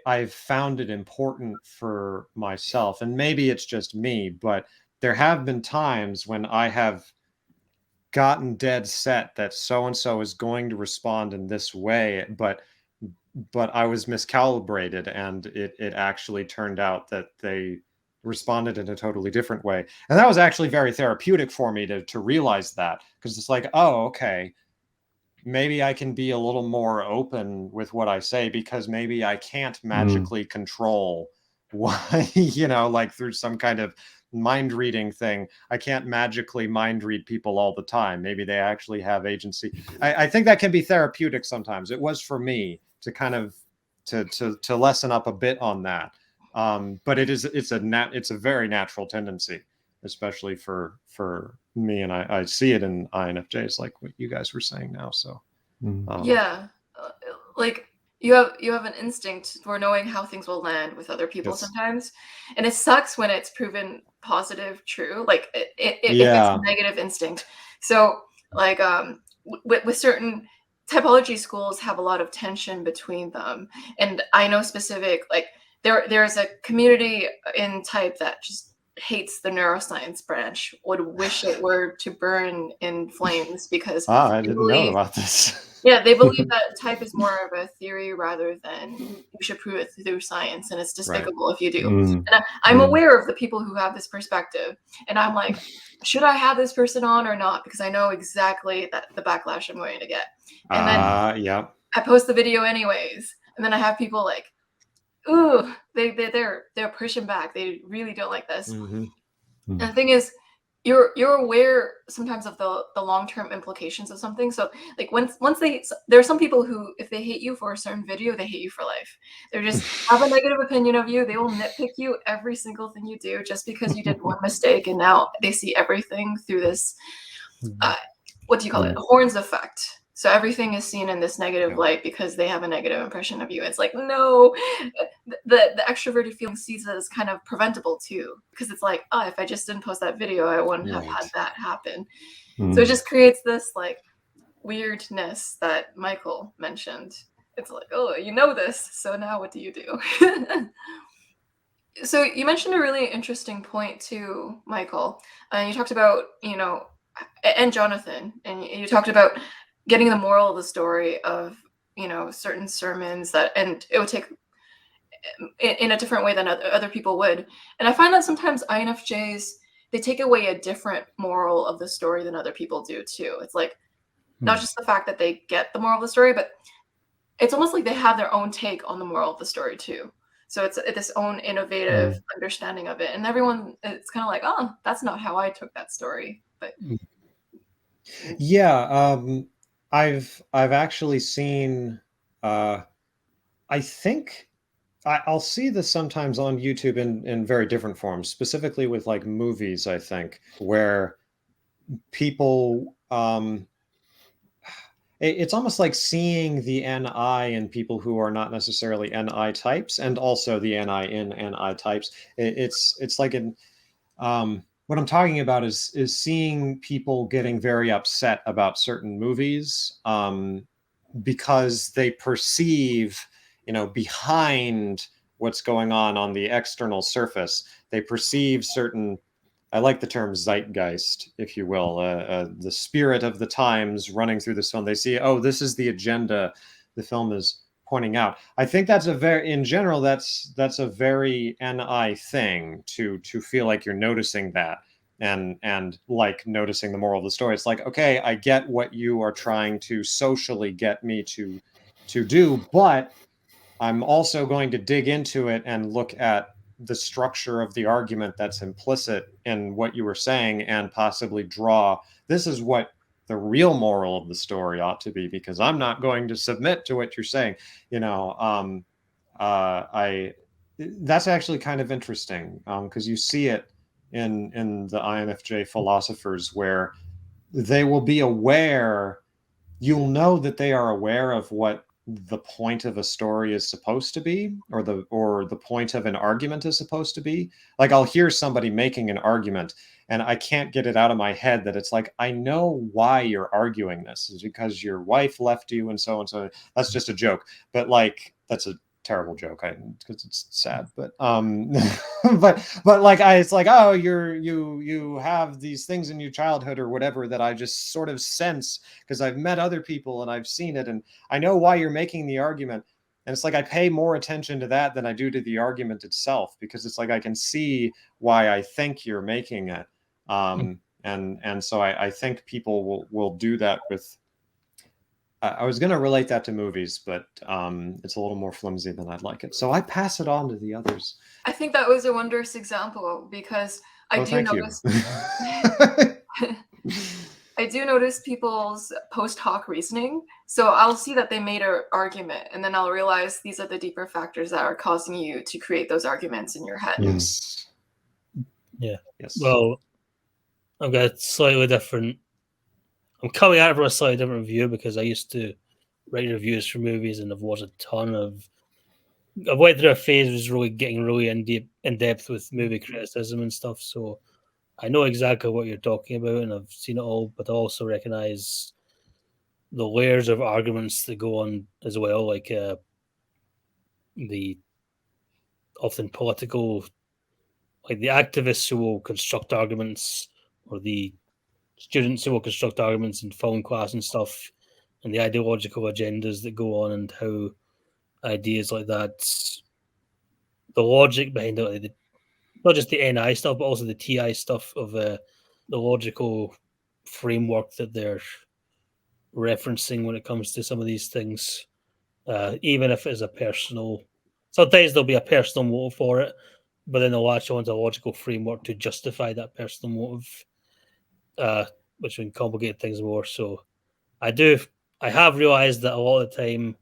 B: I've found it important for myself, and maybe it's just me, but there have been times when I have gotten dead set that so and so is going to respond in this way, but I was miscalibrated, and it actually turned out that they responded in a totally different way. And that was actually very therapeutic for me to realize that, because it's like, oh, okay, maybe I can be a little more open with what I say, because maybe I can't magically control why, you know, like through some kind of mind reading thing. I can't magically mind read people all the time. Maybe they actually have agency. I think that can be therapeutic sometimes. It was for me to kind of to lessen up a bit on that. But it's a very natural tendency, especially for me, and I see it in INFJs, like what you guys were saying now. So
A: yeah, like you have an instinct for knowing how things will land with other people
B: Yes.
A: sometimes, and it sucks when it's proven positive true. Like if it's
B: Yeah.
A: a negative instinct. So like with certain typology schools have a lot of tension between them, and I know specific like there's a community in type that just hates the neuroscience branch, would wish it were to burn in flames, because
B: I
A: they
B: didn't know
A: believe,
B: about this.
A: yeah, they believe that type is more of a theory rather than you should prove it through science, and it's despicable if you do. And I'm aware of the people who have this perspective, and I'm like, should I have this person on or not? Because I know exactly that the backlash I'm going to get. And then
B: Yeah.
A: I post the video anyways, and then I have people like, ooh, they're pushing back. They really don't like this. And the thing is, you're aware sometimes of the long-term implications of something. So like once there are some people who, if they hate you for a certain video, they hate you for life. They're just have a negative opinion of you. They will nitpick you every single thing you do just because you did one mistake, and now they see everything through this what do you call it? Horns effect. So everything is seen in this negative light because they have a negative impression of you. It's like, no, the extroverted feeling sees it as kind of preventable too, because it's like, oh, if I just didn't post that video, I wouldn't have had that happen. So it just creates this like weirdness that Michael mentioned. It's like, oh, you know this, so now what do you do? So you mentioned a really interesting point too, Michael. You talked about, you know, and Jonathan, and you talked about getting the moral of the story of, you know, certain sermons that, and it would take in a different way than other people would. And I find that sometimes INFJs, they take away a different moral of the story than other people do too. It's like not just the fact that they get the moral of the story, but it's almost like they have their own take on the moral of the story too. So it's this own innovative understanding of it, and everyone, it's kind of like, oh, that's not how I took that story. But
B: yeah, I've actually seen. I think I'll see this sometimes on YouTube in very different forms, specifically with like movies. I think where people it's almost like seeing the NI in people who are not necessarily NI types, and also the NI in NI types. It's like an what I'm talking about is seeing people getting very upset about certain movies because they perceive, you know, behind what's going on the external surface, they perceive certain, I like the term zeitgeist, if you will, the spirit of the times running through this film. They see, oh, this is the agenda the film is pointing out. I think that's in general, that's a very NI thing to feel like you're noticing that, and like noticing the moral of the story. It's like, okay, I get what you are trying to socially get me to do, but I'm also going to dig into it and look at the structure of the argument that's implicit in what you were saying, and possibly draw, this is what the real moral of the story ought to be, because I'm not going to submit to what you're saying. You know, that's actually kind of interesting, because you see it in the INFJ philosophers, where they will be aware, you'll know that they are aware of what the point of a story is supposed to be, or the point of an argument is supposed to be. Like, I'll hear somebody making an argument and I can't get it out of my head that it's like, I know why you're arguing this. It's because your wife left you and so and so. That's just a joke. But like, that's a terrible joke, because it's sad, but but like, it's like, oh, you have these things in your childhood or whatever that I just sort of sense because I've met other people and I've seen it, and I know why you're making the argument. And it's like, I pay more attention to that than I do to the argument itself, because it's like, I can see why I think you're making it. And so I think people will do that with, I was going to relate that to movies, but it's a little more flimsy than I'd like it. So I pass it on to the others.
A: I think that was a wondrous example, because I do notice I do notice people's post hoc reasoning. So I'll see that they made an argument, and then I'll realize these are the deeper factors that are causing you to create those arguments in your head.
B: Yes.
D: Yeah.
B: Yes.
D: Well, I've got a slightly different. I'm coming at it from a slightly different view, because I used to write reviews for movies, and I've watched a ton of. I went through a phase was really getting really in depth with movie criticism and stuff. So I know exactly what you're talking about, and I've seen it all. But I also recognize the layers of arguments that go on as well, like the often political, like the activists who will construct arguments, or the students who will construct arguments in film class and stuff, and the ideological agendas that go on, and how ideas like that, the logic behind it, not just the NI stuff, but also the TI stuff of the logical framework that they're referencing when it comes to some of these things, even if it's a personal. Sometimes there'll be a personal motive for it, but then they'll latch onto a logical framework to justify that personal motive, which can complicate things more. So I have realized that a lot of the time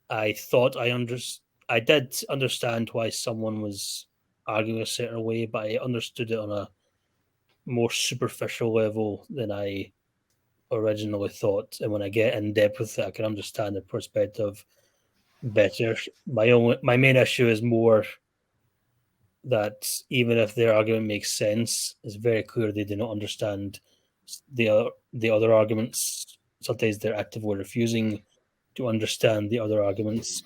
D: I thought I did understand why someone was arguing a certain way, but I understood it on a more superficial level than I originally thought. And when I get in depth with it, I can understand the perspective better. My main issue is more that even if their argument makes sense, it's very clear they do not understand the other arguments. Sometimes they're actively refusing to understand the other arguments.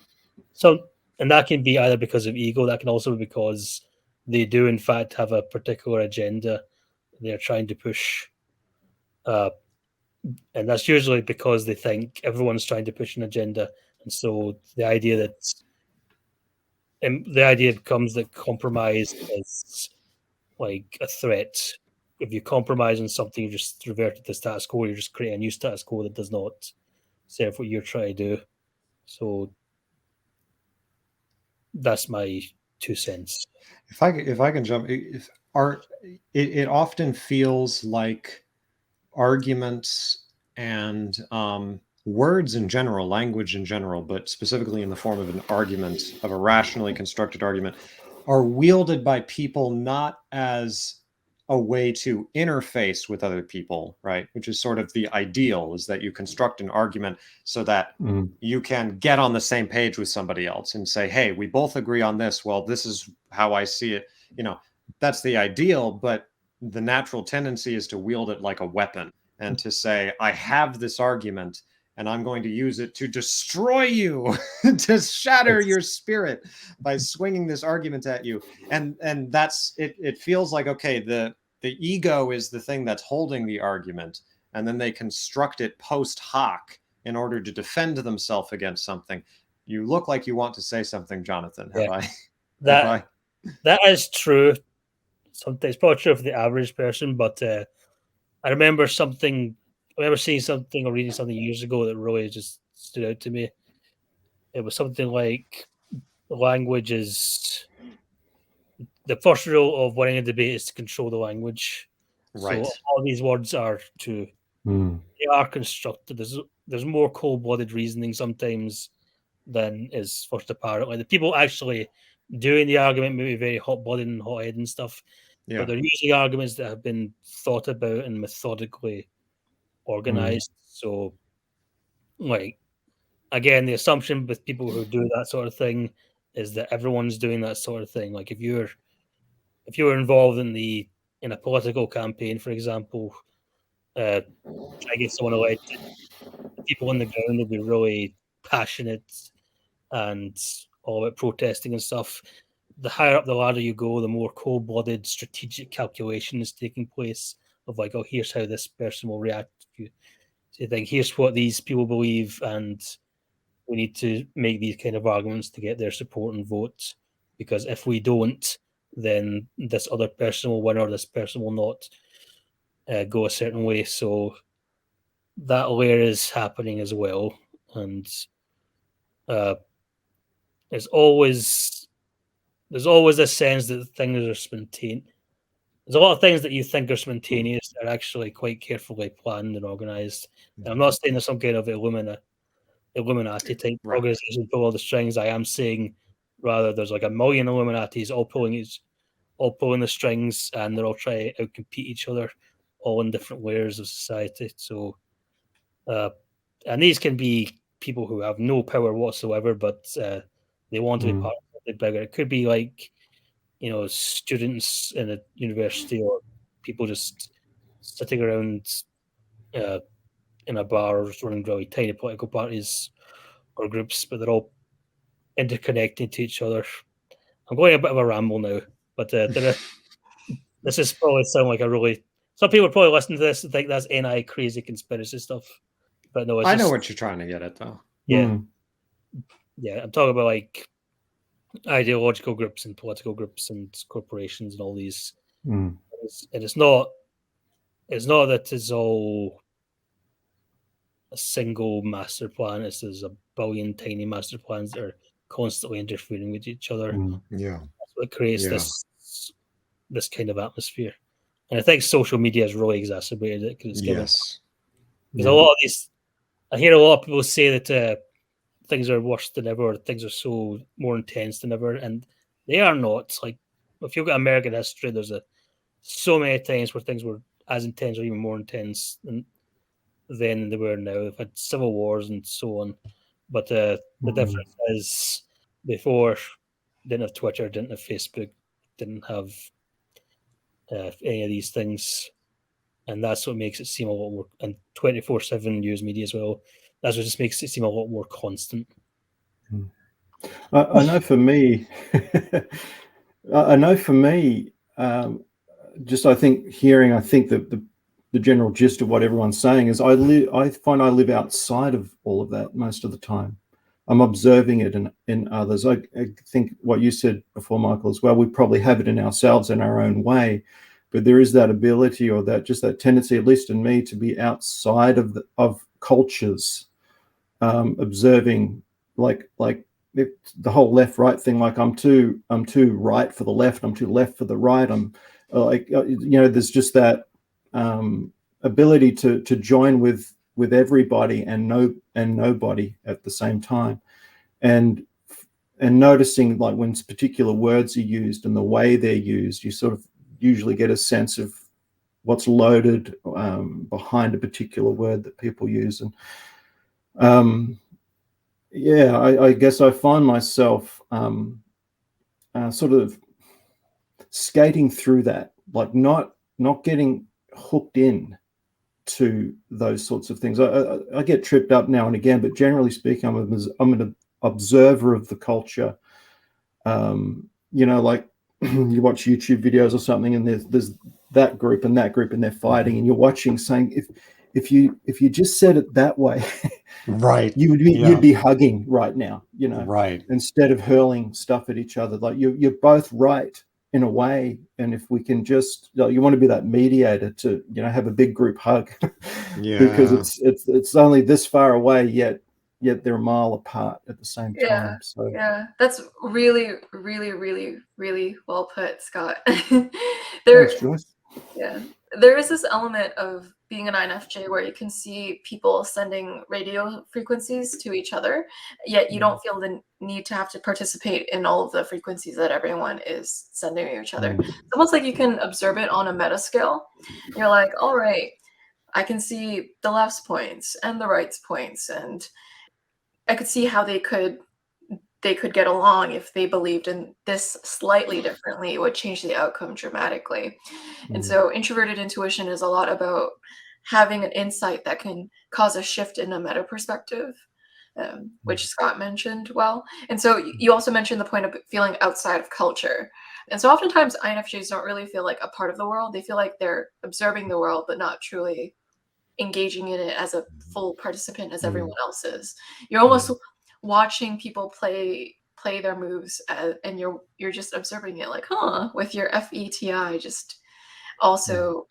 D: So, and that can be either because of ego, that can also be because they do in fact have a particular agenda they're trying to push. And that's usually because they think everyone's trying to push an agenda. And so the idea becomes that compromise is like a threat. If you compromise on something, you just revert to the status quo. You're just creating a new status quo that does not serve what you're trying to do. So that's my 2 cents.
B: If I can jump, it often feels like arguments and words in general, language in general, but specifically in the form of an argument, of a rationally constructed argument, are wielded by people not as a way to interface with other people, right? Which is sort of the ideal, is that you construct an argument so that you can get on the same page with somebody else and say, hey, we both agree on this. Well, this is how I see it. That's the ideal, but the natural tendency is to wield it like a weapon and to say, I have this argument and I'm going to use it to destroy you, to shatter your spirit by swinging this argument at you. And that's it. It feels like, okay, the ego is the thing that's holding the argument, and then they construct it post hoc in order to defend themselves against something. You look like you want to say something, Jonathan. That
D: is true. Sometimes it's probably true for the average person, but I remember seeing something or reading something years ago that really just stood out to me. It was something like language is the first rule of winning a debate is to control the language.
B: Right.
D: So all these words are they are constructed. There's more cold-blooded reasoning sometimes than is first apparent. Like the people actually doing the argument may be very hot-blooded and hot-headed and stuff, but they're using arguments that have been thought about and methodically organized. So, like, again, the assumption with people who do that sort of thing is that everyone's doing that sort of thing. Like if you're involved in a political campaign, for example, try to get someone elected, the people on the ground will be really passionate and all about protesting and stuff. The higher up the ladder you go, the more cold-blooded strategic calculation is taking place of like, oh, here's how this person will react to you. So you think, here's what these people believe, and we need to make these kind of arguments to get their support and vote, because if we don't, then this other person will win or this person will not go a certain way. So that layer is happening as well, and there's always a sense that things are spontaneous. There's a lot of things that you think are spontaneous that are actually quite carefully planned and organized. And I'm not saying there's some kind of Illuminati type organization pull all the strings. I am saying rather there's like a million Illuminatis all pulling the strings, and they're all trying to outcompete each other, all in different layers of society. So, and these can be people who have no power whatsoever, but they want to be part of something bigger. It could be like, students in a university or people just sitting around in a bar running really tiny political parties or groups, but they're all interconnected to each other. I'm going a bit of a ramble now, but this is probably sound like some people probably listen to this and think that's NI crazy conspiracy stuff. But no,
B: I know what you're trying to get at, though.
D: Yeah. Yeah, I'm talking about like ideological groups and political groups and corporations and all these. And it's not that it's all a single master plan. There's a billion tiny master plans that are constantly interfering with each other.
B: Yeah.
D: That's what creates this kind of atmosphere. And I think social media has really exacerbated it because it's given. Because a lot of these, I hear a lot of people say that things are worse than ever, things are so more intense than ever, and they are not. Like, if you've got American history, there's so many times where things were as intense or even more intense then than they were now. They've had civil wars and so on. But the difference is before, didn't have Twitter, didn't have Facebook, didn't have any of these things. And that's what makes it seem a lot more, and 24/7 news media as well. That's what just makes it seem a lot more constant.
C: I know for me, just I think that the general gist of what everyone's saying is I find I live outside of all of that most of the time. I'm observing it in others. I think what you said before, Michael, as well, we probably have it in ourselves in our own way, but there is that ability or that tendency, at least in me, to be outside of cultures, observing like the whole left-right thing. Like I'm too right for the left, I'm too left for the right. I'm there's just that ability to join with everybody and nobody at the same time, and noticing like when particular words are used and the way they're used, you sort of usually get a sense of what's loaded behind a particular word that people use. And I guess I find myself sort of skating through that, like not getting hooked in to those sorts of things. I get tripped up now and again, but generally speaking, I'm an observer of the culture. Like you watch YouTube videos or something, and there's that group and they're fighting, and you're watching, saying if you just said it that way,
B: right,
C: you'd be hugging right now,
B: right,
C: instead of hurling stuff at each other. Like you're both right in a way, and if we can just, you want to be that mediator to have a big group hug, because it's only this far away, yet they're a mile apart at the same time. So
A: that's really, really, really, really well put, Scott.
C: Thanks, Joyce.
A: There is this element of being an INFJ where you can see people sending radio frequencies to each other, yet you don't feel the need to have to participate in all of the frequencies that everyone is sending to each other. It's almost like you can observe it on a meta scale. You're like, all right, I can see the left's points and the right's points, and I could see how they could get along if they believed in this slightly differently. It would change the outcome dramatically. And so introverted intuition is a lot about having an insight that can cause a shift in a meta perspective, which Scott mentioned well. And so you also mentioned the point of feeling outside of culture. And so oftentimes INFJs don't really feel like a part of the world. They feel like they're observing the world, but not truly engaging in it as a full participant as everyone else is. You're almost watching people play their moves, and you're just observing it, like, with your FETI, just also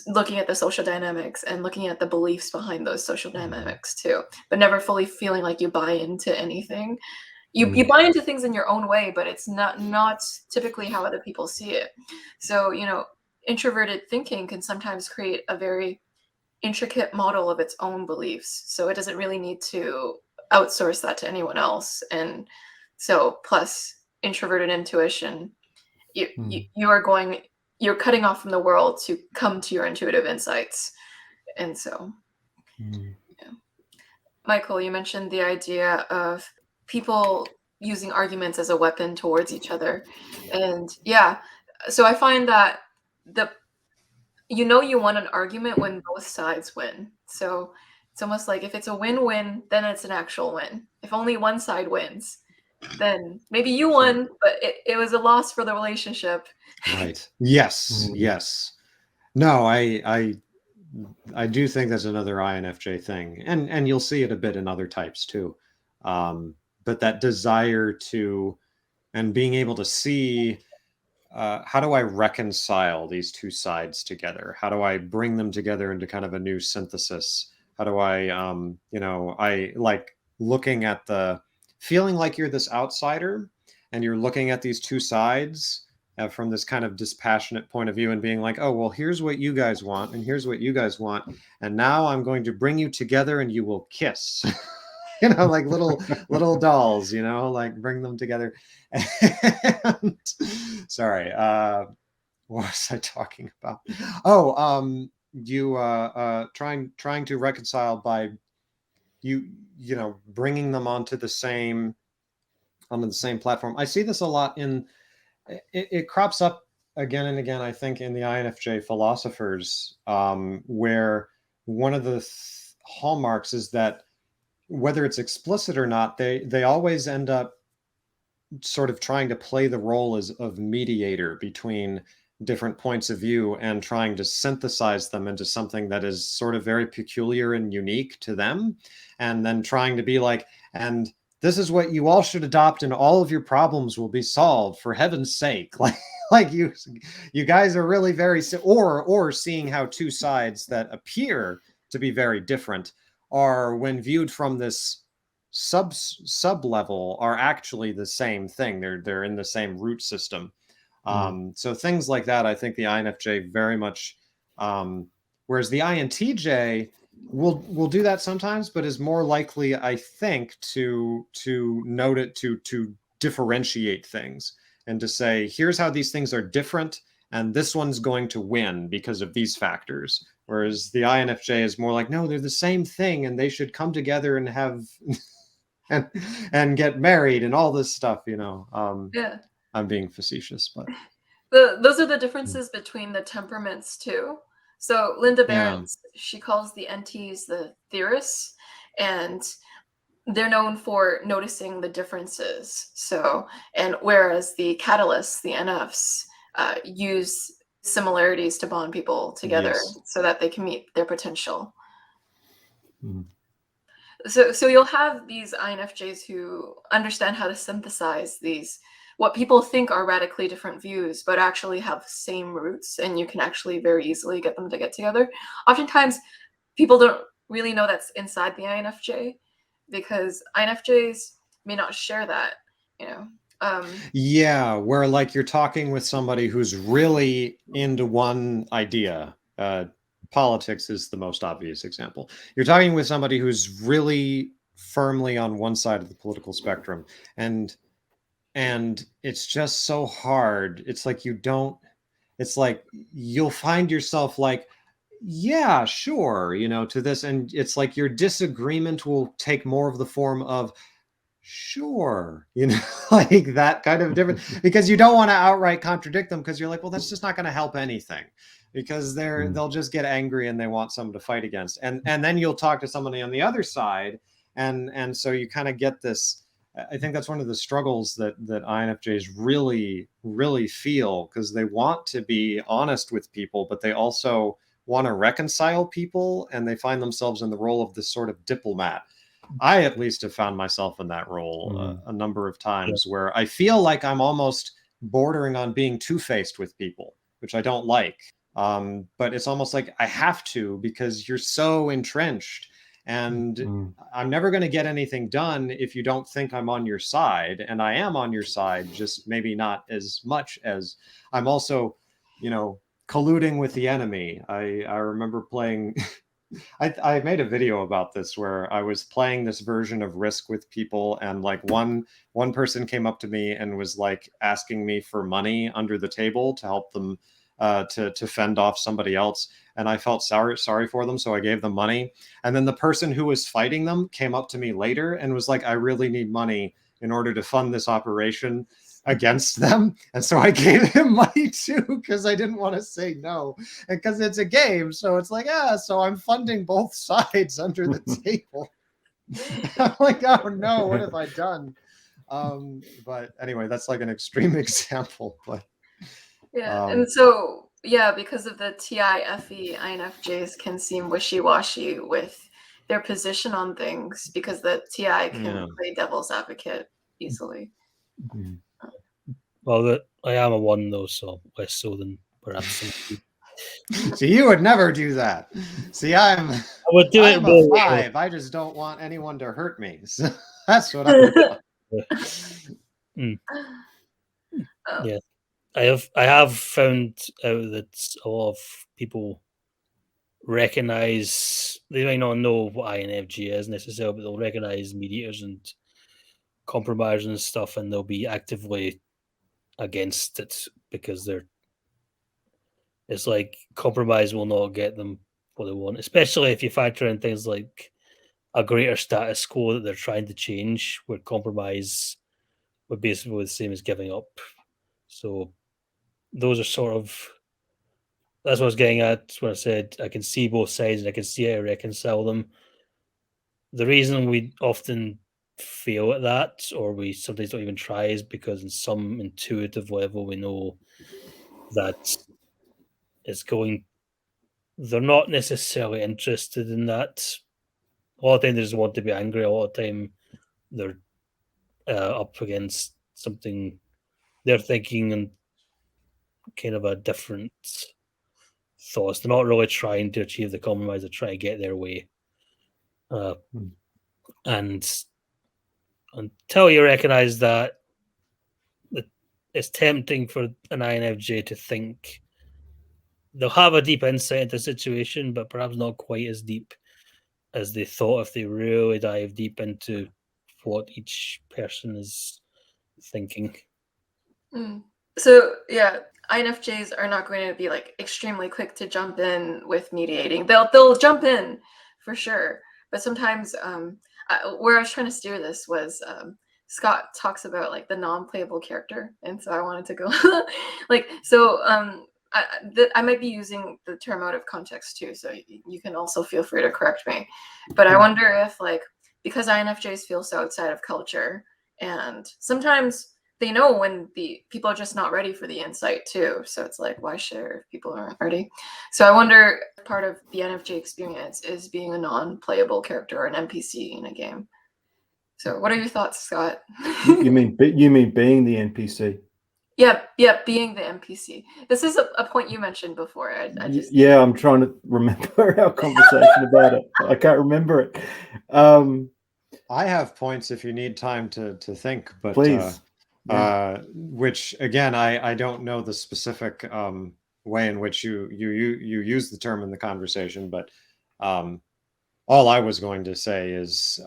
A: looking at the social dynamics and looking at the beliefs behind those social dynamics too, but never fully feeling like you buy into anything. You buy into things in your own way, but it's not typically how other people see it. So, introverted thinking can sometimes create a very intricate model of its own beliefs. So it doesn't really need to outsource that to anyone else. And so plus introverted intuition, you're cutting off from the world to come to your intuitive insights. And so, Michael, you mentioned the idea of people using arguments as a weapon towards each other. And so I find that you won an argument when both sides win. So it's almost like if it's a win-win, then it's an actual win. If only one side wins, then maybe you won, but it was a loss for the relationship.
B: Right. Yes. Yes. No, I do think that's another INFJ thing, and you'll see it a bit in other types too. But that desire to, and being able to see, how do I reconcile these two sides together? How do I bring them together into kind of a new synthesis? How do I, I like looking at feeling like you're this outsider and you're looking at these two sides from this kind of dispassionate point of view and being like, oh, well, here's what you guys want and here's what you guys want. And now I'm going to bring you together and you will kiss. Like little dolls, like bring them together. And, sorry, what was I talking about? Oh, you trying to reconcile by bringing them onto the same platform. I see this a lot it crops up again and again, I think, in the INFJ philosophers, where one of the hallmarks is that whether it's explicit or not, they always end up sort of trying to play the role of mediator between different points of view and trying to synthesize them into something that is sort of very peculiar and unique to them, and then trying to be like, and this is what you all should adopt and all of your problems will be solved, for heaven's sake. Like you guys are really very, or seeing how two sides that appear to be very different are, when viewed from this sub level, are actually the same thing. They're in the same root system. So things like that, I think the INFJ very much, whereas the INTJ will do that sometimes, but is more likely, I think, to note it, to differentiate things and to say, here's how these things are different, and this one's going to win because of these factors. Whereas the INFJ is more like, no, they're the same thing and they should come together and have and get married and all this stuff, I'm being facetious, but
A: those are the differences between the temperaments too. So Linda Behrens, she calls the NTs the theorists, and they're known for noticing the differences. So, and whereas the catalysts, the NFs, use similarities to bond people together so that they can meet their potential. So you'll have these INFJs who understand how to synthesize these, what people think are radically different views, but actually have same roots, and you can actually very easily get them to get together. Oftentimes, people don't really know that's inside the INFJ, because INFJs may not share that,
B: where like you're talking with somebody who's really into one idea. Politics is the most obvious example. You're talking with somebody who's really firmly on one side of the political spectrum, and it's just so hard. It's like you'll find yourself like, yeah, sure, to this. And it's like your disagreement will take more of the form of, sure, like that kind of different, because you don't want to outright contradict them, because you're like, well, that's just not going to help anything, because they'll just get angry and they want someone to fight against. And then you'll talk to somebody on the other side. And so you kind of get this. I think that's one of the struggles that INFJs really, really feel, because they want to be honest with people, but they also want to reconcile people, and they find themselves in the role of this sort of diplomat. I at least have found myself in that role a number of times, where I feel like I'm almost bordering on being two-faced with people, which I don't like. But it's almost like I have to, because you're so entrenched. And I'm never going to get anything done if you don't think I'm on your side. And I am on your side, just maybe not as much as I'm also, colluding with the enemy. I remember playing, I made a video about this where I was playing this version of Risk with people, and like one person came up to me and was like asking me for money under the table to help them to fend off somebody else. And I felt sorry for them, so I gave them money. And then the person who was fighting them came up to me later and was like, I really need money in order to fund this operation against them. And so I gave him money too, because I didn't want to say no, and because it's a game. So it's like, so I'm funding both sides under the table. I'm like, oh no, what have I done? But anyway, that's like an extreme example. But
A: yeah, and so because of the TIFE, INFJs can seem wishy-washy with their position on things, because the TI can play devil's advocate easily.
D: Well, I am a 1 though, so less so than perhaps.
B: So you would never do that. See, I'm a 5. I just don't want anyone to hurt me. So that's what I'm
D: doing. Yeah. I have found out that a lot of people recognize, they might not know what INFJ is necessarily, but they'll recognize mediators and compromisers and stuff, and they'll be actively against it, because it's like compromise will not get them what they want, especially if you factor in things like a greater status quo that they're trying to change, where compromise would basically be the same as giving up. So those are sort of, that's what I was getting at when I said I can see both sides and I can see how to reconcile them. The reason we often fail at that, or we sometimes don't even try, is because in some intuitive level we know that they're not necessarily interested in that. A lot of time they just want to be angry. A lot of time they're up against something they're thinking and kind of a different thoughts. They're not really trying to achieve the compromise. They're trying to get their way. And until you recognize that, it's tempting for an INFJ to think they'll have a deep insight into the situation, but perhaps not quite as deep as they thought if they really dive deep into what each person is thinking.
A: So INFJs are not going to be like extremely quick to jump in with mediating. They'll jump in for sure, but sometimes where I was trying to steer this was Scott talks about like the non-playable character, and so I wanted to go I might be using the term out of context too, so you can also feel free to correct me. But I wonder if, like, because INFJs feel so outside of culture, and sometimes they know when the people are just not ready for the insight too. So it's like, why share if people aren't ready? So I wonder if part of the NFJ experience is being a non-playable character or an NPC in a game. So what are your thoughts, Scott?
C: You mean being the NPC?
A: Yeah, being the NPC. This is a point you mentioned before.
C: I'm trying to remember our conversation about it. I can't remember it.
B: I have points if you need time to think, but
C: please.
B: Which again, I don't know the specific way in which you use the term in the conversation, but all I was going to say is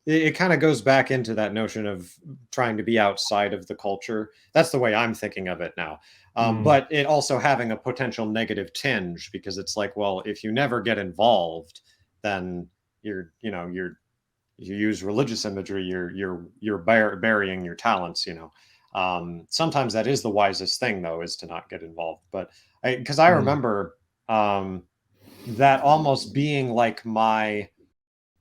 B: it kind of goes back into that notion of trying to be outside of the culture. That's the way I'm thinking of it now. But it also having a potential negative tinge, because it's like, well, if you never get involved, then you use religious imagery, you're burying your talents. Sometimes that is the wisest thing, though, is to not get involved. But because I remember that almost being like my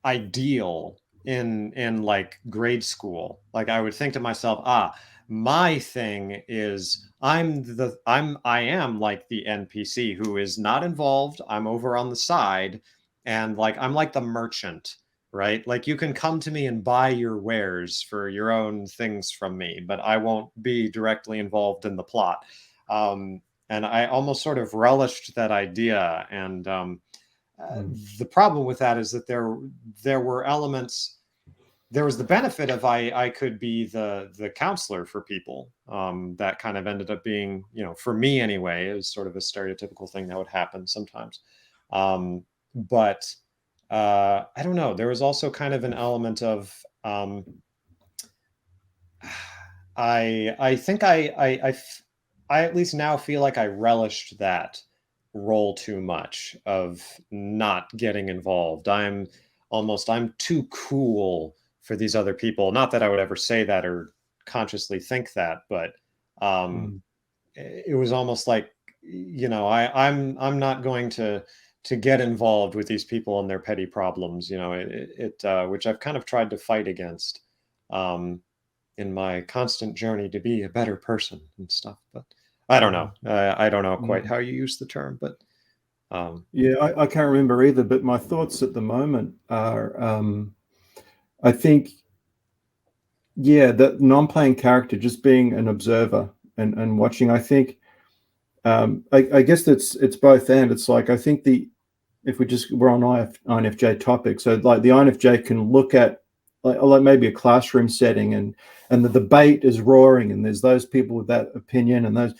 B: ideal in like grade school. Like I would think to myself, my thing is I am like the NPC who is not involved. I'm over on the side, and like I'm like the merchant, right? Like you can come to me and buy your wares for your own things from me, but I won't be directly involved in the plot. And I almost sort of relished that idea. And the problem with that is that there were elements. There was the benefit of I could be the counselor for people. That kind of ended up being, for me anyway, is sort of a stereotypical thing that would happen sometimes. But I don't know. There was also kind of an element of I think I at least now feel like I relished that role too much of not getting involved. I'm too cool for these other people. Not that I would ever say that or consciously think that, but it was almost like, I'm not going to get involved with these people and their petty problems, which I've kind of tried to fight against in my constant journey to be a better person and stuff. But I don't know. I don't know quite how you use the term, but
C: yeah, I can't remember either. But my thoughts at the moment are, I think, that non-playing character, just being an observer and watching. I think, I guess it's both and. It's like, I think if we're on INFJ topic, so like the INFJ can look at like maybe a classroom setting and the debate is roaring and there's those people with that opinion and the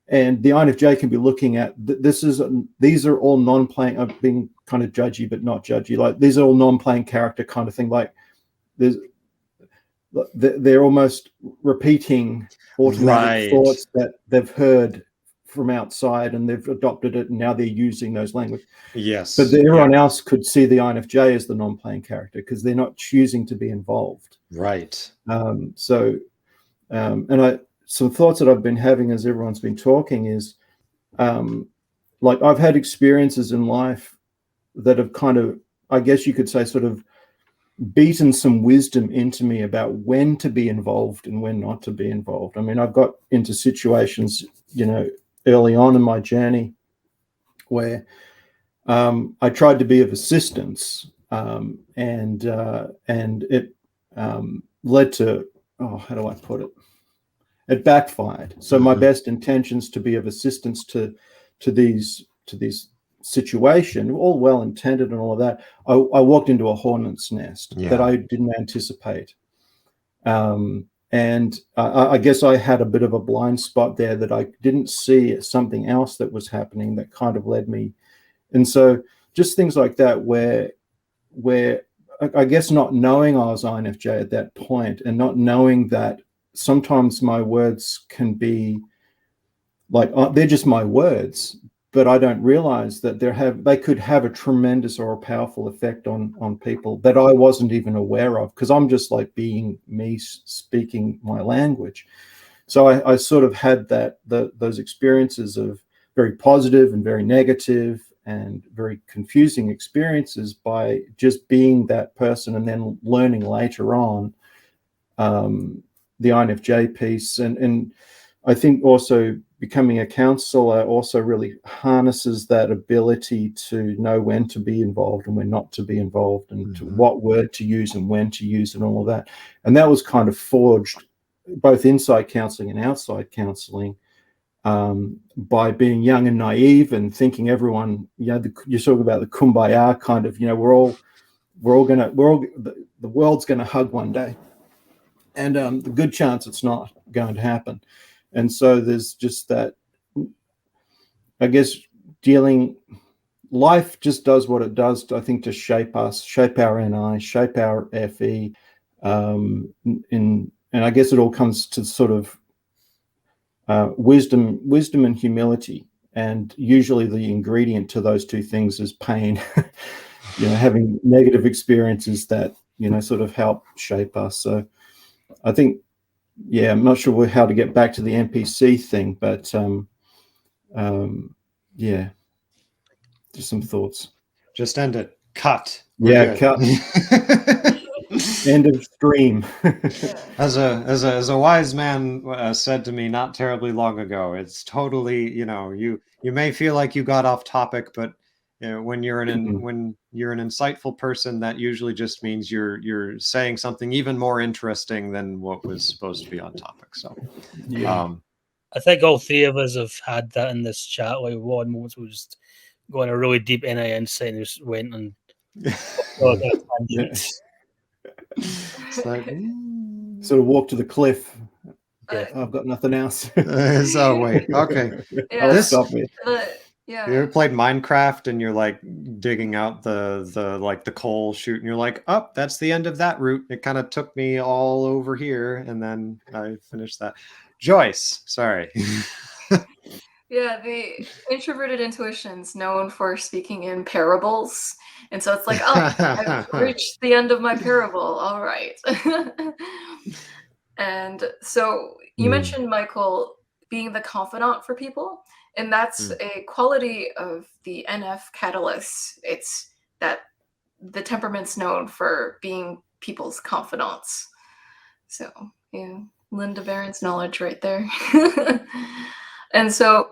C: INFJ can be looking at these are all non-playing. I'm being kind of judgy but not judgy. Like these are all non-playing character kind of thing. Like they're almost repeating automatic thoughts that they've heard from outside and they've adopted it and now they're using those language.
B: Yes.
C: But everyone else could see the INFJ as the non-playing character because they're not choosing to be involved.
B: Right.
C: And some thoughts that I've been having as everyone's been talking is like I've had experiences in life that have kind of, I guess you could say, sort of beaten some wisdom into me about when to be involved and when not to be involved. I mean, I've got into situations, early on in my journey where I tried to be of assistance and it led to, how do I put it? It backfired. So my best intentions to be of assistance to these situation, all well intended and all of that, I walked into a hornet's nest that I didn't anticipate. And I guess I had a bit of a blind spot there that I didn't see something else that was happening that kind of led me. And so just things like that where I guess not knowing I was INFJ at that point and not knowing that sometimes my words can be like, they're just my words, but I don't realize that they could have a tremendous or a powerful effect on people that I wasn't even aware of because I'm just like being me speaking my language. So I sort of had those experiences of very positive and very negative and very confusing experiences by just being that person and then learning later on the INFJ piece. And I think also becoming a counselor also really harnesses that ability to know when to be involved and when not to be involved and to what word to use and when to use and all of that. And that was kind of forged both inside counseling and outside counseling by being young and naive and thinking everyone, you talk about the kumbaya kind of, the world's going to hug one day. And the good chance it's not going to happen. And so there's just that, I guess, dealing life just does what it does, I think, to shape us, shape our NI, shape our FE. And I guess it all comes to sort of wisdom and humility. And usually the ingredient to those two things is pain. Having negative experiences that, sort of help shape us. So I think, I'm not sure how to get back to the NPC thing, but just some thoughts.
B: Just end it. Cut.
C: Cut. End of stream.
B: As a wise man said to me not terribly long ago, it's totally, you may feel like you got off topic, but when you're when you're an insightful person, that usually just means you're saying something even more interesting than what was supposed to be on topic. So
D: I think all three of us have had that in this chat. Like one moment we were just going a really deep NI insight and just went and
B: it's like
C: sort of walk to the cliff.
D: Yeah.
C: I've got nothing else.
B: So wait, okay.
C: Stop it.
B: You ever played Minecraft and you're like digging out the coal chute and you're like, oh, that's the end of that route. It kind of took me all over here and then I finished that. Joyce, sorry.
A: Yeah, the introverted intuition's known for speaking in parables. And so it's like, oh, I've reached the end of my parable. All right. And so you mentioned, Michael, being the confidant for people. And that's a quality of the NF catalyst. It's that the temperament's known for being people's confidants. So, yeah, Linda Barron's knowledge right there. And so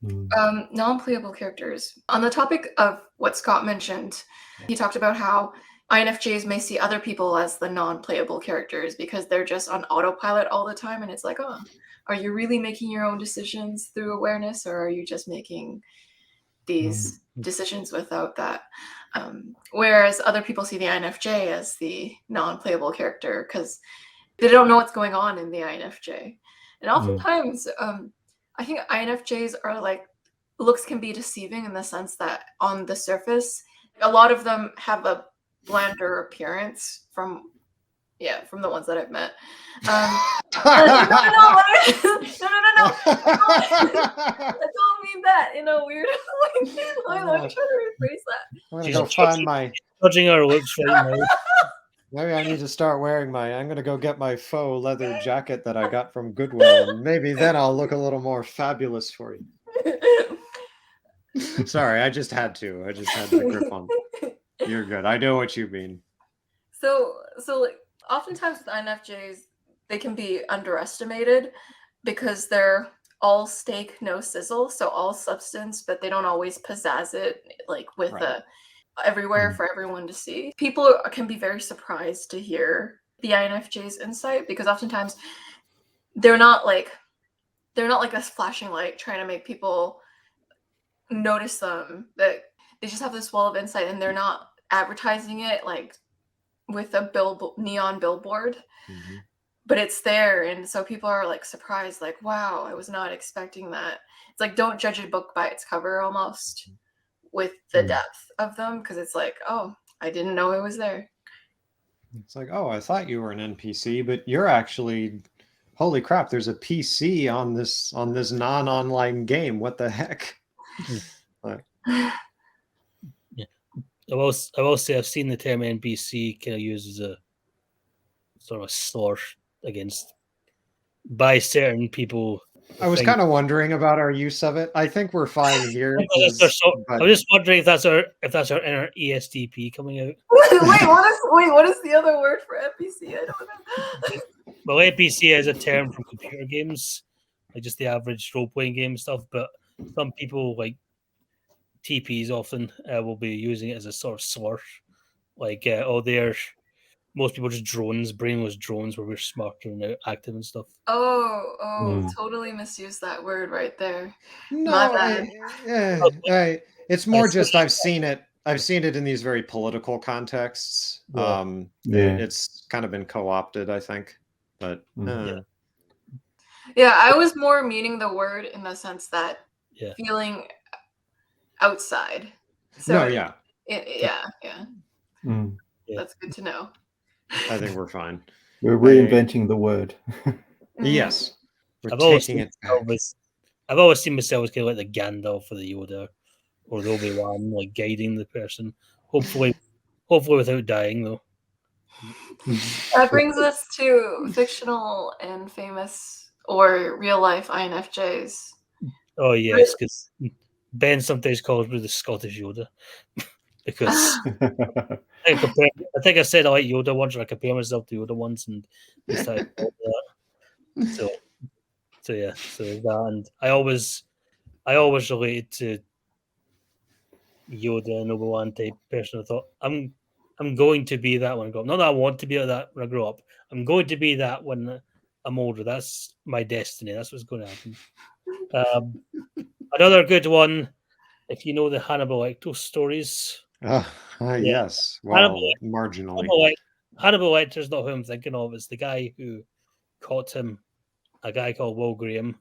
A: non-playable characters. On the topic of what Scott mentioned, he talked about how INFJs may see other people as the non-playable characters because they're just on autopilot all the time. And it's like, oh, are you really making your own decisions through awareness, or are you just making these decisions without that? Whereas other people see the INFJ as the non-playable character because they don't know what's going on in the INFJ. And oftentimes, I think INFJs are like, looks can be deceiving in the sense that on the surface, a lot of them have a blander appearance from the ones that I've met. No. I don't mean that in a weird way. Let me try to rephrase that.
B: I'm gonna go find my
D: judging our looks right now.
B: Maybe I need to start wearing I'm going to go get my faux leather jacket that I got from Goodwill, and maybe then I'll look a little more fabulous for you. Sorry, I just had to grip on. You're good. I know what you mean.
A: So like, oftentimes with INFJs, they can be underestimated because they're all steak, no sizzle, so all substance, but they don't always pizzazz it like with everywhere for everyone to see. People can be very surprised to hear the INFJ's insight because oftentimes they're not like a flashing light trying to make people notice them. That they just have this wall of insight and they're not advertising it like with a neon billboard. But it's there, and so people are like surprised, like, wow, I was not expecting that. It's like, don't judge a book by its cover almost with the depth of them, because it's like, oh, I didn't know it was there.
B: It's like, oh, I thought you were an NPC, but you're actually, holy crap, there's a PC on this non-online game. What the heck?
D: I will say I've seen the term NPC kind of used as a sort of a slur against by certain people.
B: I was kind of wondering about our use of it. I think we're fine here.
D: I'm just wondering if that's our inner ESTP coming out.
A: What is the other word for NPC? I don't know.
D: Well, NPC is a term from computer games, like just the average role-playing game stuff. But some people, like TPs, often will be using it as a sort of slur, like most people just drones, brainless drones, where we're smarter and active and stuff.
A: Totally misused that word right there.
B: No,
A: My bad.
B: It's more just I've seen it in these very political contexts. It's kind of been co-opted, I think. But
A: I was more meaning the word in the sense that feeling outside. So
B: No, yeah,
A: yeah.
C: Mm.
D: Yeah.
A: That's good to know.
B: I think we're fine.
C: We're reinventing the word.
B: Yes, we're
D: I've always
B: taking
D: seen
B: it back.
D: I've always seen myself as kind of like the Gandalf or the Yoda or the Obi-Wan, like guiding the person. Hopefully without dying though.
A: That brings us to fictional and famous or real life INFJs.
D: Oh yes, because Ben sometimes calls me the Scottish Yoda because I think I said I like Yoda once, or I compare myself to Yoda once, and he started calling me that. So yeah, so that, and I always related to Yoda and Obi-Wan type person. I thought I'm going to be that when I grow up. Not that I want to be like that when I grow up. I'm going to be that when I'm older. That's my destiny. That's what's going to happen. Another good one, if you know the Hannibal Lecter stories.
B: Yes,
D: Hannibal,
B: well, marginally.
D: Hannibal Lecter's not who I'm thinking of. It's the guy who caught him, a guy called Will Graham.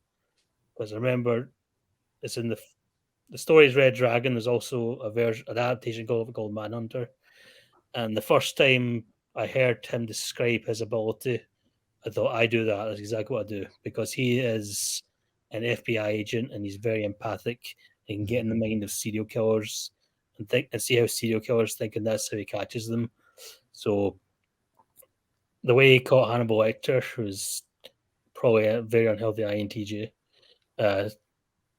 D: Because I remember it's in the story's Red Dragon. There's also an adaptation called Manhunter. And the first time I heard him describe his ability, I thought, I do that. That's exactly what I do. Because he is an FBI agent and he's very empathic. He can get in the mind of serial killers and see how serial killers think, and that's how he catches them. So the way he caught Hannibal Lecter was probably a very unhealthy INTJ.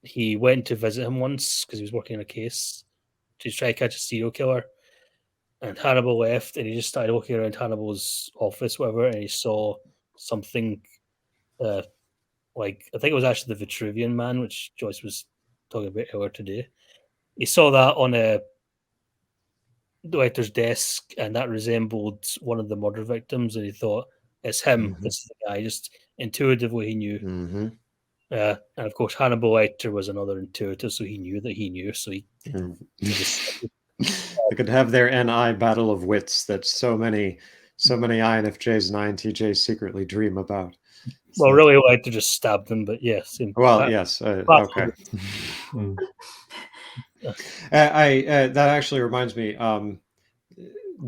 D: He went to visit him once because he was working on a case to try to catch a serial killer. And Hannibal left, and he just started looking around Hannibal's office, whatever, and he saw something like, I think it was actually the Vitruvian Man, which Joyce was talking about earlier today. He saw that on the director's desk, and that resembled one of the murder victims, and he thought, it's him. This is the guy. Just intuitively, he knew. And of course, Hannibal Lecter was another intuitive, so he knew that he knew. So he just
B: They could have their NI battle of wits that so many INFJs and INTJs secretly dream about.
D: well, really like to just stab them, but yes.
B: Well, yes. Okay. That actually reminds me.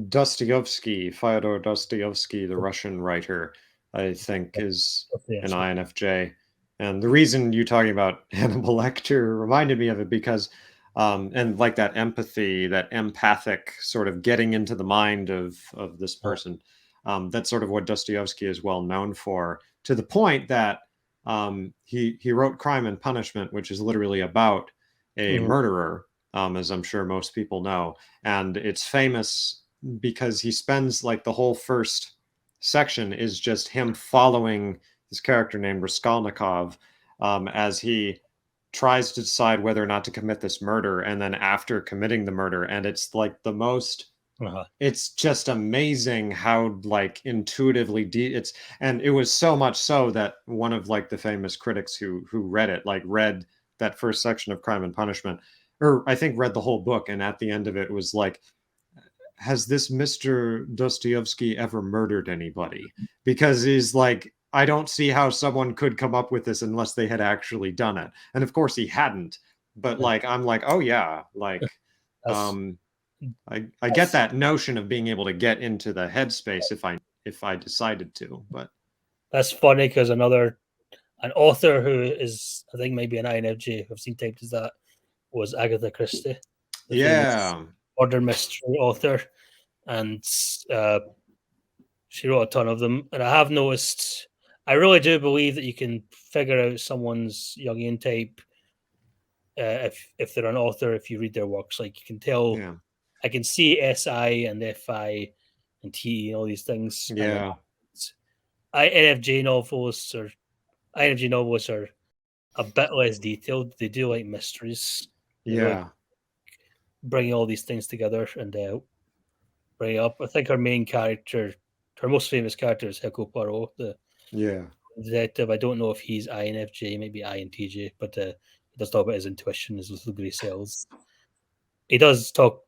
B: Dostoevsky, Fyodor Dostoevsky, the Russian writer, I think is an INFJ. And the reason you talking about Hannibal Lecter reminded me of it because, and like that empathy, that empathic sort of getting into the mind of this person, that's sort of what Dostoevsky is well known for, to the point that he wrote Crime and Punishment, which is literally about a murderer, as I'm sure most people know. And it's famous because he spends like the whole first section is just him following this character named Raskolnikov as he tries to decide whether or not to commit this murder, and then after committing the murder. And it's like the most it's just amazing how like intuitively it's, and it was so much so that one of like the famous critics who read it, like read that first section of Crime and Punishment, or I think read the whole book, and at the end of it was like, has this Mr. Dostoevsky ever murdered anybody? Because he's like, I don't see how someone could come up with this unless they had actually done it. And of course he hadn't. But like, I'm like, oh yeah, like, I get that notion of being able to get into the headspace if I decided to. But
D: that's funny because an author who is, I think, maybe an INFJ, I've seen typed as that, was Agatha Christie.
B: Yeah.
D: Murder mystery author, and she wrote a ton of them. And I have noticed, I really do believe that you can figure out someone's Jungian type if they're an author, if you read their works. Like you can tell, I can see SI and FI and T and all these things.
B: Yeah.
D: INFJ novelists are a bit less detailed. They do like mysteries.
B: Yeah.
D: Bringing all these things together and bring it up. I think her main character, her most famous character, is Hercule Poirot, the detective. I don't know if he's INFJ, maybe INTJ, but he does talk about his intuition, his little grey cells. He does talk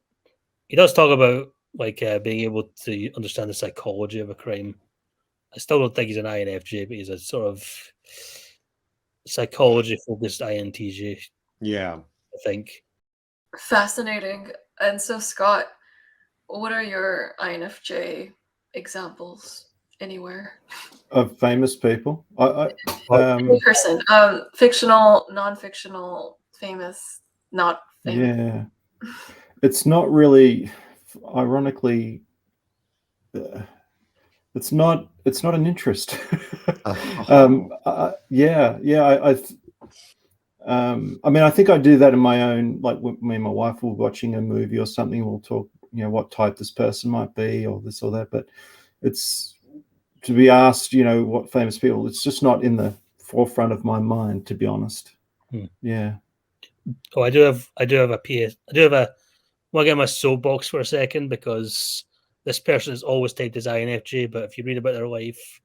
D: about like being able to understand the psychology of a crime. I still don't think he's an INFJ, but he's a sort of psychology-focused INTJ.
B: Yeah.
D: I think.
A: Fascinating. And so, Scott, what are your INFJ examples anywhere?
C: Of famous people.
A: Any person, fictional, non-fictional, famous, not famous.
C: Yeah, it's not really, ironically, it's not an interest. I mean, I think I do that in my own, like when me and my wife were watching a movie or something, we'll talk, what type this person might be or this or that, but it's to be asked, what famous people, it's just not in the forefront of my mind, to be honest. Yeah.
D: Oh, I do have a PS. I do have a. Well, I'll get my soapbox for a second, because this person is always tagged as INFJ, but if you read about their life,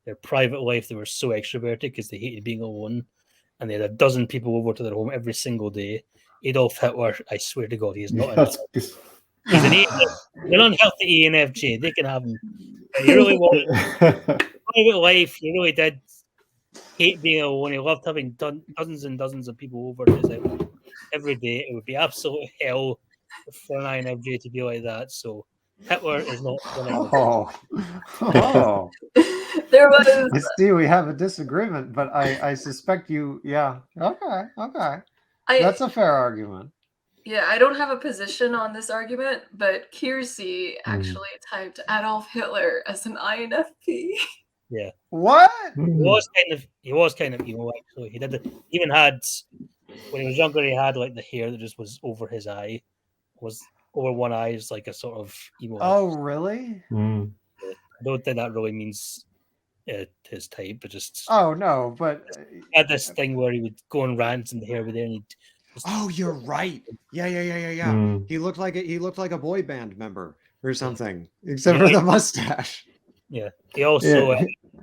D: their private life, they were so extroverted because they hated being alone, and they had a dozen people over to their home every single day. Adolf Hitler, I swear to God, he is not he's an unhealthy ENFJ. They can have him. But he really was private life. He really did hate being alone. He loved having dozens and dozens of people over to his house every day. It would be absolute hell for an INFJ to be like that. So Hitler is not one of
B: Oh.
A: There was.
B: Steve, we have a disagreement, but I suspect you. Yeah. Okay. That's a fair argument.
A: Yeah, I don't have a position on this argument, but Kiersey actually typed Adolf Hitler as an INFP.
D: Yeah.
B: What?
D: He was kind of emo, actually. He even had, when he was younger, he had like the hair that just was over his eye, was over one eye, is like a sort of emo.
B: Oh, really?
D: I don't think that really means his type, but just.
B: Oh no, but
D: he had this thing where he would go on rants and the hair would there, and he'd.
B: Oh, you're right. Yeah. He looked like a boy band member or something, except for the mustache.
D: Yeah. He also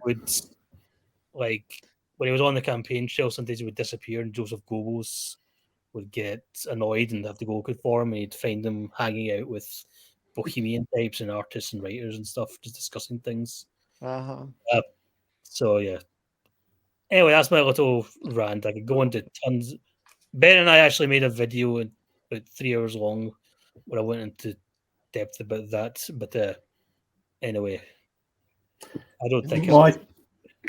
D: would, like, when he was on the campaign trail, sometimes he would disappear, and Joseph Goebbels would get annoyed and have to go looking for him, and he'd find him hanging out with bohemian types and artists and writers and stuff, just discussing things. So yeah. Anyway, that's my little rant. I could go into tons. Ben and I actually made a video about 3 hours long where I went into depth about that. But anyway, I don't think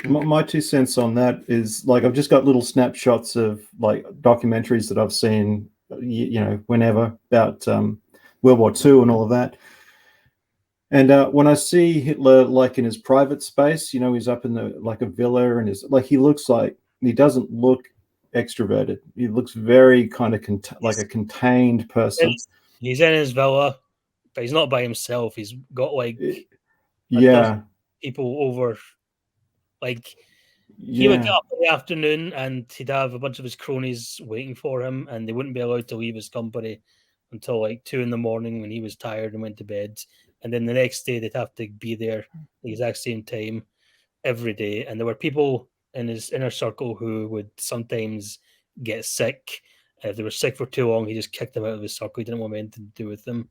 C: my 2 cents on that is, like, I've just got little snapshots of like documentaries that I've seen, whenever, about World War II and all of that. And when I see Hitler, like in his private space, he's up in a villa, and he looks like, he doesn't look extroverted. He looks very kind of like a contained person.
D: He's in his villa, but he's not by himself. He's got like people over. Like, he would get up in the afternoon and he'd have a bunch of his cronies waiting for him, and they wouldn't be allowed to leave his company until like 2 a.m. when he was tired and went to bed. And then the next day they'd have to be there the exact same time every day. And there were people in his inner circle who would sometimes get sick. And if they were sick for too long, he just kicked them out of his circle. He didn't want anything to do with them.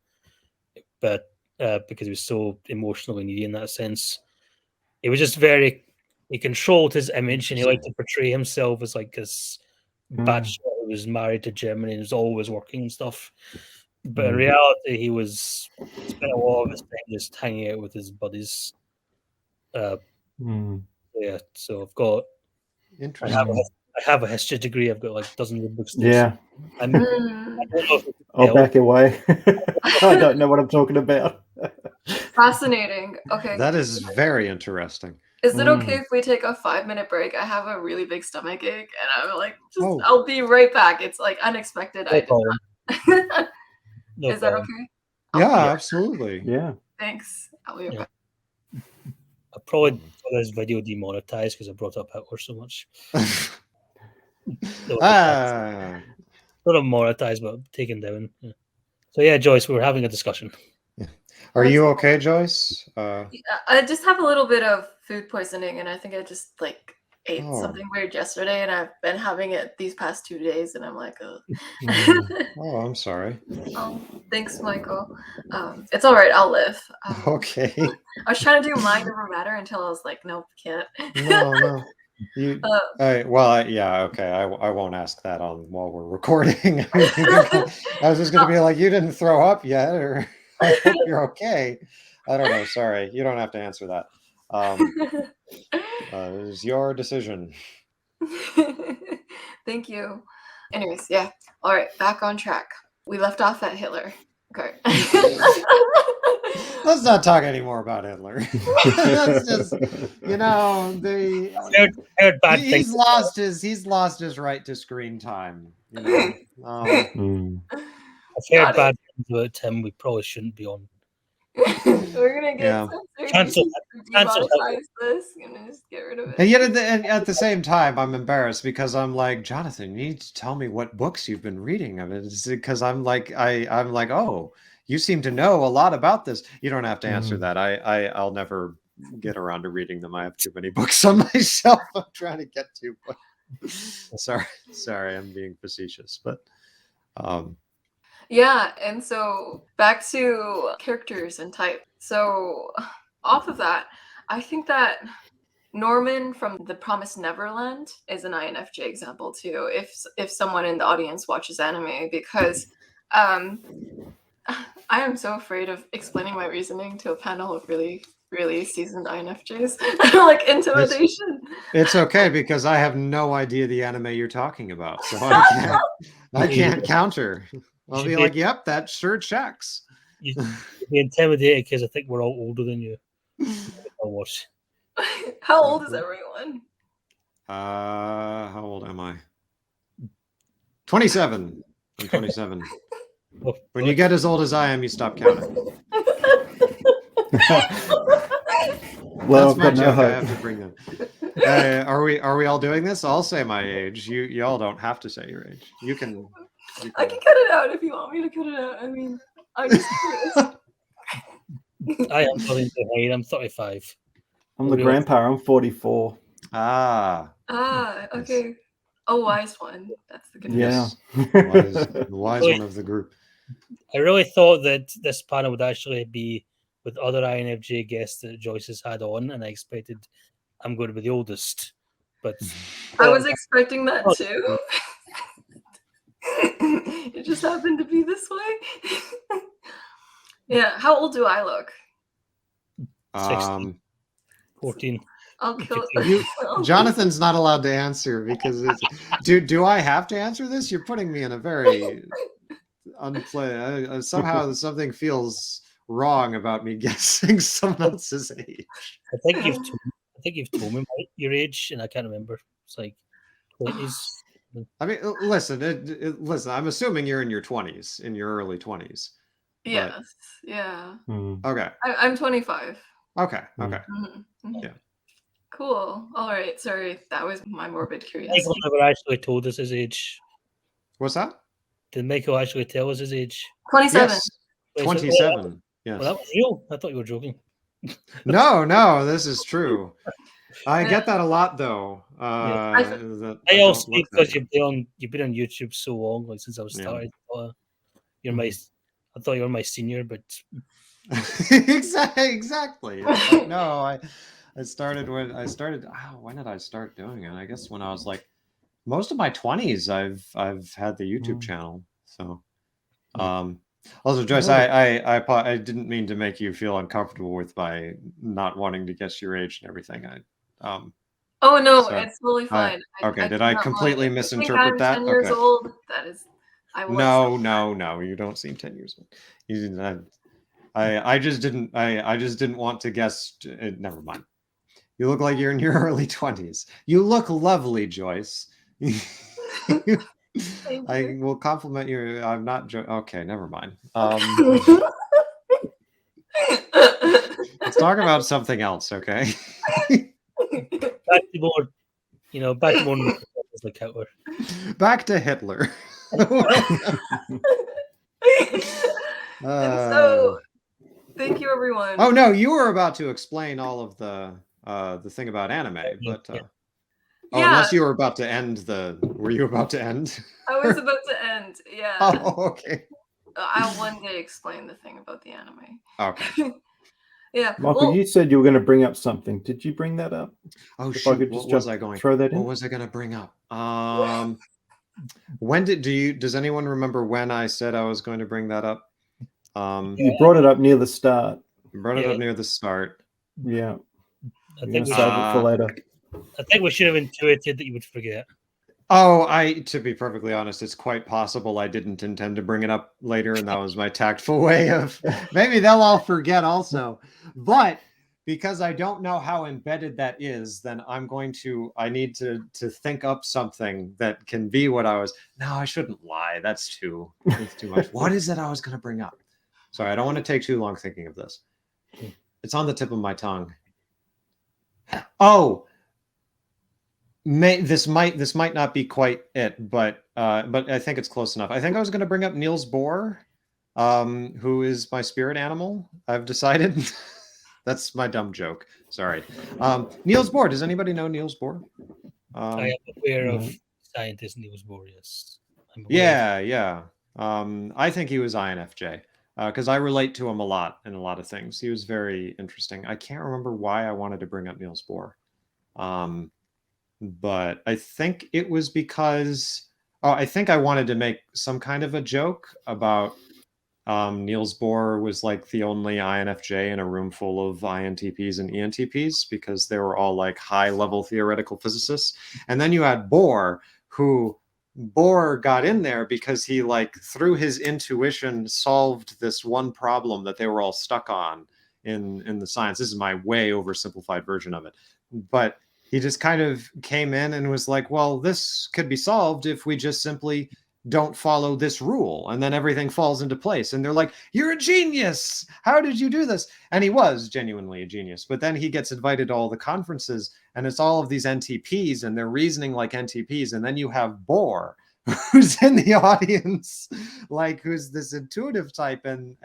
D: But because he was so emotionally needy in that sense, he was just he controlled his image, and he liked to portray himself as like this bachelor who was married to Germany and was always working and stuff. But in reality, he spent a lot of his time just hanging out with his buddies. Yeah, so I've got.
B: Interesting.
D: I have a history degree. I've got like dozens of books.
C: Yeah.
D: I don't know
C: I'll back away. I don't know what I'm talking about.
A: Fascinating. Okay.
B: That is very interesting.
A: Is it okay if we take a 5-minute break? I have a really big stomach ache, and I'm like, I'll be right back. It's like unexpected. Is that okay?
B: Yeah, absolutely.
C: Yeah.
A: Thanks. I'll be right back.
D: I probably got this video demonetized because I brought up Hitler so much. Not monetized, but taken down. Yeah. So yeah, Joyce, we were having a discussion.
B: Are you okay, Joyce?
A: I just have a little bit of food poisoning, and I think I just ate something weird yesterday, and I've been having it these past 2 days, and I'm like,
B: oh, I'm sorry.
A: Thanks, Michael. It's all right. I'll live.
B: Okay.
A: I was trying to do mind over matter until I was like, nope, can't.
B: No. You,
A: Uh,
B: yeah, okay. I won't ask that on while we're recording. I was just gonna be like, you didn't throw up yet, or I hope you're okay. I don't know. Sorry, you don't have to answer that. It is your decision.
A: Thank you. Anyways, yeah. All right, back on track. We left off at Hitler. Okay.
B: Let's not talk anymore about Hitler. That's just,
D: Heard bad
B: he's
D: things.
B: lost his right to screen time.
D: I've
A: Got
D: heard bad things about him. We probably shouldn't be on.
A: We're gonna get
B: Yeah.
A: censored.
D: Cancel- cancel
A: Demonetize this. Gonna just get rid of it.
B: And yet, at the same time, I'm embarrassed because I'm like, Jonathan, you need to tell me what books you've been reading. I mean, it's because I'm like, oh, you seem to know a lot about this. You don't have to answer that. I'll never get around to reading them. I have too many books on my shelf. I'm trying to get to. But sorry, I'm being facetious. But
A: yeah, and so back to characters and type. So off of that, I think that Norman from The Promised Neverland is an INFJ example too. If someone in the audience watches anime, because I am so afraid of explaining my reasoning to a panel of really, really seasoned INFJs. Like intimidation.
B: It's okay because I have no idea the anime you're talking about, so I can't counter. I'll be like, yep, that sure checks.
D: You'd be intimidated because I think we're all older than you.
A: How old is everyone?
B: How old am I? 27. I'm 27. When you get as old as I am, you stop counting.
C: Well,
B: that's my
C: I've got
B: joke.
C: no
B: I have to bring them. Are we all doing this? I'll say my age. You all don't have to say your age. You can.
A: I can cut it out if you want me to cut it out. I mean, I'm just curious.
D: I am nothing to hide. I'm 35.
C: I'm the grandpa. I'm 44.
A: Okay. A wise one. That's the good news.
C: Yeah.
B: The wise one of the group.
D: I really thought that this panel would actually be with other INFJ guests that Joyce has had on, and I expected I'm going to be the oldest. But
A: I was expecting that too. It just happened to be this way. Yeah. How old do I look?
D: 16, 14.
A: I'll kill
B: you. Jonathan's not allowed to answer because do I have to answer this? You're putting me in a very somehow something feels wrong about me guessing someone else's age.
D: I think you've told me your age, and I can't remember. It's like 20s.
B: I mean, listen. Listen. I'm assuming you're in your 20s, in your early 20s.
A: Yes. Yeah.
B: Okay.
A: I'm 25.
B: Okay.
A: Yeah. Cool. All right. Sorry, that was my morbid curiosity.
D: Michael never actually told us his age.
B: What's that?
D: Did Michael actually tell us his age?
A: 27.
B: Yes. 27. Yes.
D: Well, that was real. I thought you were joking.
B: No, this is true. I get that a lot, though.
D: I also think because you've been on YouTube so long, like since I was started. You're my. I thought you were my senior, but
B: exactly. No, I started when I started. When did I start doing it? I guess when I was like most of my 20s. I've had the YouTube channel. So, also, Joyce, I didn't mean to make you feel uncomfortable with my not wanting to guess your age and everything.
A: Oh no, it's totally fine.
B: Did I completely misinterpret that?
A: 10 years old. That is.
B: No, you don't seem 10 years old. I just didn't want to guess. Never mind. You look like you're in your early 20s. You look lovely, Joyce. I will compliment you. I'm not. Okay, never mind. Let's talk about something else, okay?
D: back to more, back to more like Hitler.
B: Back to Hitler.
A: So, thank you, everyone.
B: Oh no, you were about to explain all of the thing about anime, but unless you were about to end were you about to end?
A: I was about to end. Yeah.
B: Oh, okay.
A: I'll one day explain the thing about the anime.
B: Okay.
A: Yeah.
C: Michael,
A: Well,
C: you said you were going to bring up something. Did you bring that up?
B: Oh
C: If I
B: shoot,
C: could
B: what
C: just
B: was I going?
C: throw that
B: What
C: in.
B: was I going to bring up? When does anyone remember when I said I was going to bring that up?
C: You brought it up near the start.
B: Brought it up near the start.
C: Yeah.
D: I
C: We're
D: think
C: going
D: we
C: to save it for later.
D: I think we should have intuited that you would forget.
B: Oh, to be perfectly honest, it's quite possible I didn't intend to bring it up later, and that was my tactful way of maybe they'll all forget also. But because I don't know how embedded that is, then I need to think up something that can be what I was. No, I shouldn't lie. That's too much. What is it I was going to bring up? Sorry, I don't want to take too long thinking of this. It's on the tip of my tongue. Oh, this might not be quite it, but I think it's close enough. I think I was going to bring up Niels Bohr, who is my spirit animal. I've decided. That's my dumb joke. Sorry. Niels Bohr. Does anybody know Niels Bohr?
D: I am aware of scientist Niels Bohr. Yes.
B: Yeah. I think he was INFJ because I relate to him a lot in a lot of things. He was very interesting. I can't remember why I wanted to bring up Niels Bohr. But I think it was because I think I wanted to make some kind of a joke about Niels Bohr was like the only INFJ in a room full of INTPs and ENTPs because they were all like high-level theoretical physicists. And then you had Bohr, who Bohr got in there because he like through his intuition solved this one problem that they were all stuck on in the science. This is my way oversimplified version of it. But he just kind of came in and was like, well, this could be solved if we just simply don't follow this rule. And then everything falls into place. And they're like, you're a genius. How did you do this? And he was genuinely a genius. But then he gets invited to all the conferences and it's all of these NTPs and they're reasoning like NTPs. And then you have Bohr, who's in the audience, like who's this intuitive type. And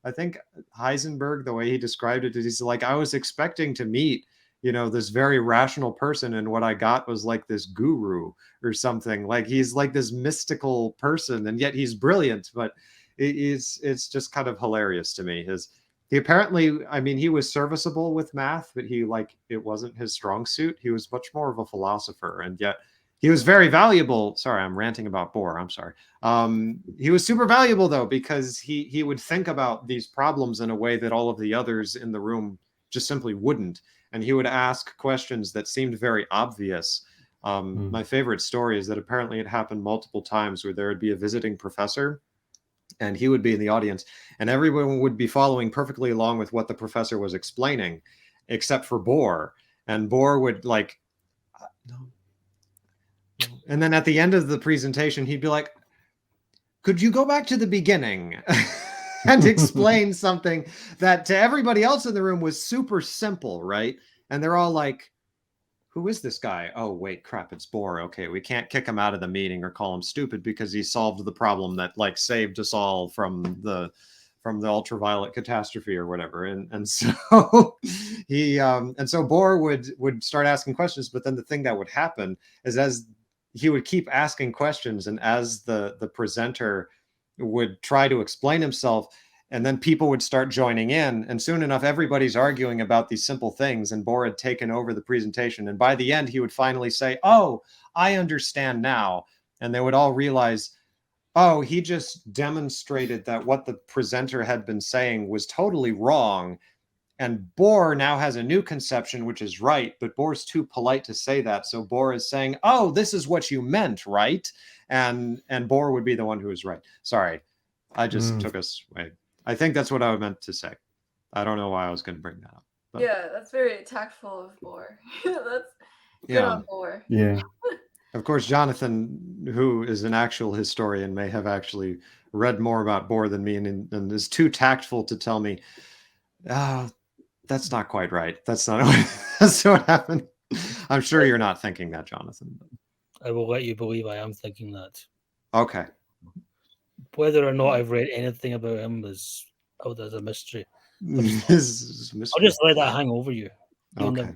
B: I think Heisenberg, the way he described it, is he's like, I was expecting to meet this very rational person, and what I got was like this guru or something. Like he's like this mystical person, and yet he's brilliant. But it's just kind of hilarious to me. He apparently, I mean, he was serviceable with math, but it wasn't his strong suit. He was much more of a philosopher, and yet he was very valuable. Sorry, I'm ranting about Bohr. I'm sorry. He was super valuable though, because he would think about these problems in a way that all of the others in the room just simply wouldn't. And he would ask questions that seemed very obvious. My favorite story is that apparently it happened multiple times where there would be a visiting professor and he would be in the audience and everyone would be following perfectly along with what the professor was explaining, except for Bohr. And Bohr would like, no. And then at the end of the presentation, he'd be like, could you go back to the beginning? And explain something that to everybody else in the room was super simple, right? And they're all like, who is this guy? Oh, wait, crap, it's Bohr. Okay, we can't kick him out of the meeting or call him stupid because he solved the problem that like saved us all from the ultraviolet catastrophe or whatever. And so so Bohr would start asking questions, but then the thing that would happen is as he would keep asking questions and as the presenter would try to explain himself, and then people would start joining in, and soon enough everybody's arguing about these simple things, and Bohr had taken over the presentation, and by the end he would finally say, oh, I understand now. And they would all realize, oh, he just demonstrated that what the presenter had been saying was totally wrong, and Bohr now has a new conception which is right, but Bohr's too polite to say that, so Bohr is saying, oh, this is what you meant, right? And Bohr would be the one who is right. Sorry, I just took us away. I think that's what I meant to say. I don't know why I was going to bring that up. But.
A: Yeah, that's very tactful of Bohr. That's good on Bohr.
C: Yeah.
B: Of course, Jonathan, who is an actual historian, may have actually read more about Bohr than me and is too tactful to tell me, that's not quite right. That's not that's what happened. I'm sure you're not thinking that, Jonathan.
D: I will let you believe I am thinking that.
B: Okay.
D: Whether or not I've read anything about him is there's a mystery. I'll just let that hang over you.
B: Okay.